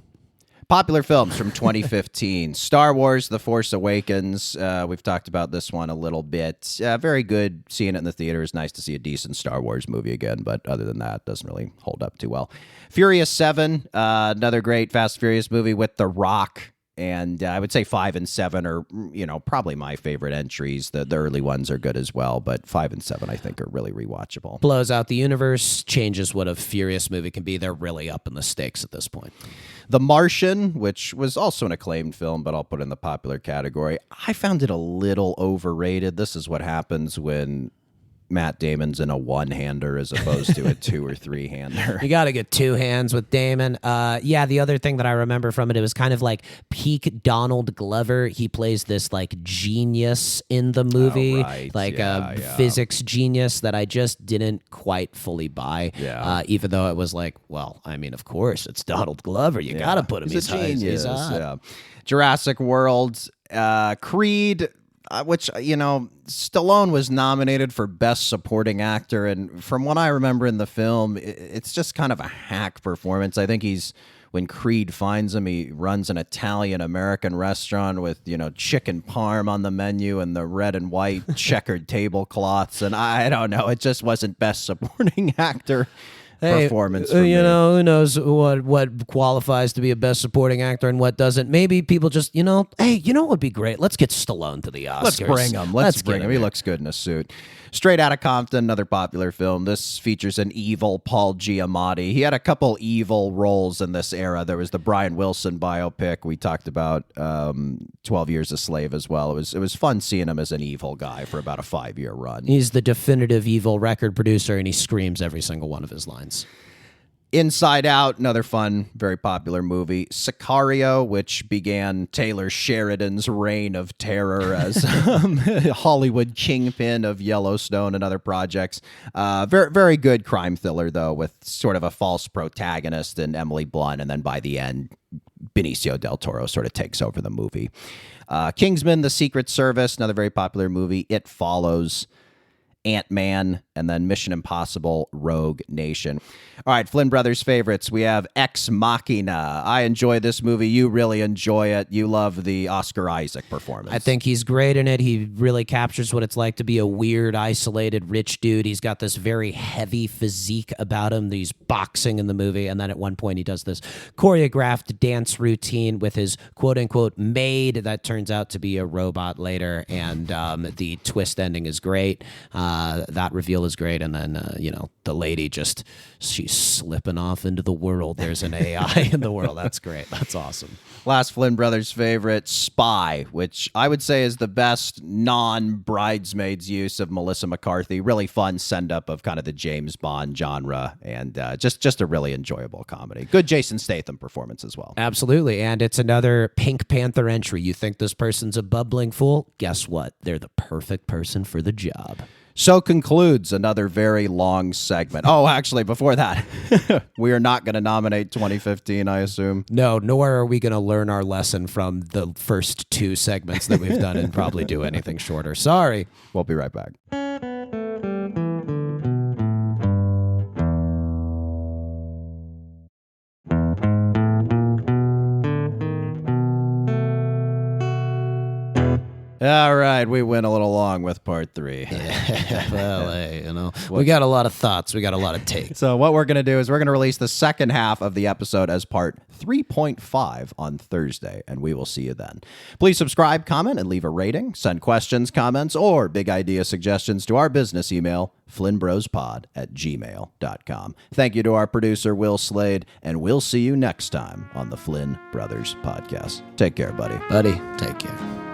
Popular films from 2015. Star Wars, The Force Awakens. We've talked about this one a little bit. Very good seeing it in the theater. It's nice to see a decent Star Wars movie again, but other than that, it doesn't really hold up too well. Furious 7, another great Fast and Furious movie with The Rock. And I would say 5 and 7 are, probably my favorite entries. The early ones are good as well, but 5 and 7 I think are really rewatchable. Blows out the universe, changes what a Furious movie can be. They're really up in the stakes at this point. The Martian, which was also an acclaimed film, but I'll put it in the popular category. I found it a little overrated. This is what happens when Matt Damon's in a one-hander as opposed to a 2 or 3-hander. You got to get 2 hands with Damon. The other thing that I remember from it was kind of like peak Donald Glover. He plays this like genius in the movie, physics genius that I just didn't quite fully buy. Yeah. Even though it was like, well, I mean, of course, it's Donald Glover. You got to put him. He's a genius. Jurassic World, Creed. Which, Stallone was nominated for Best Supporting Actor, and from what I remember in the film, it's just kind of a hack performance. I think when Creed finds him, he runs an Italian-American restaurant with, chicken parm on the menu and the red and white checkered tablecloths, and I don't know, it just wasn't Best Supporting Actor performance for me. Who knows what qualifies to be a Best Supporting Actor and what doesn't. Maybe people just, what would be great? Let's get Stallone to the Oscars. Let's bring him. Let's bring him. He looks good in a suit. Straight Outta Compton, another popular film. This features an evil Paul Giamatti. He had a couple evil roles in this era. There was the Brian Wilson biopic. We talked about 12 Years a Slave as well. It was fun seeing him as an evil guy for about a 5-year run. He's the definitive evil record producer, and he screams every single one of his lines. Inside Out, another fun, very popular movie. Sicario, which began Taylor Sheridan's reign of terror as Hollywood kingpin of Yellowstone and other projects. Very, very good crime thriller, though, with sort of a false protagonist in Emily Blunt, and then by the end, Benicio del Toro sort of takes over the movie. Kingsman: The Secret Service, another very popular movie. It Follows. Ant-Man, and then Mission Impossible Rogue Nation. All right, Flynn Brothers favorites. We have Ex Machina. I enjoy this movie. You really enjoy it. You love the Oscar Isaac performance. I think he's great in it. He really captures what it's like to be a weird, isolated, rich dude. He's got this very heavy physique about him. He's boxing in the movie, and then at one point he does this choreographed dance routine with his quote-unquote maid that turns out to be a robot later, and the twist ending is great. That reveal is great, and then, the lady she's slipping off into the world. There's an AI in the world. That's great. That's awesome. Last Flynn Brothers favorite, Spy, which I would say is the best non-bridesmaids use of Melissa McCarthy. Really fun send-up of kind of the James Bond genre, and just a really enjoyable comedy. Good Jason Statham performance as well. Absolutely, and it's another Pink Panther entry. You think this person's a bubbling fool? Guess what? They're the perfect person for the job. So concludes another very long segment. Oh, actually, before that, we are not going to nominate 2015, I assume. No, nor are we going to learn our lesson from the first two segments that we've done and probably do anything shorter. Sorry. We'll be right back. All right, we went a little long with part 3. Well, hey, we got a lot of thoughts. We got a lot of takes. So what we're going to do is we're going to release the second half of the episode as part 3.5 on Thursday, and we will see you then. Please subscribe, comment, and leave a rating. Send questions, comments, or big idea suggestions to our business email, flynnbrospod@gmail.com. Thank you to our producer, Will Slade, and we'll see you next time on the Flynn Brothers Podcast. Take care, buddy. Buddy, take care.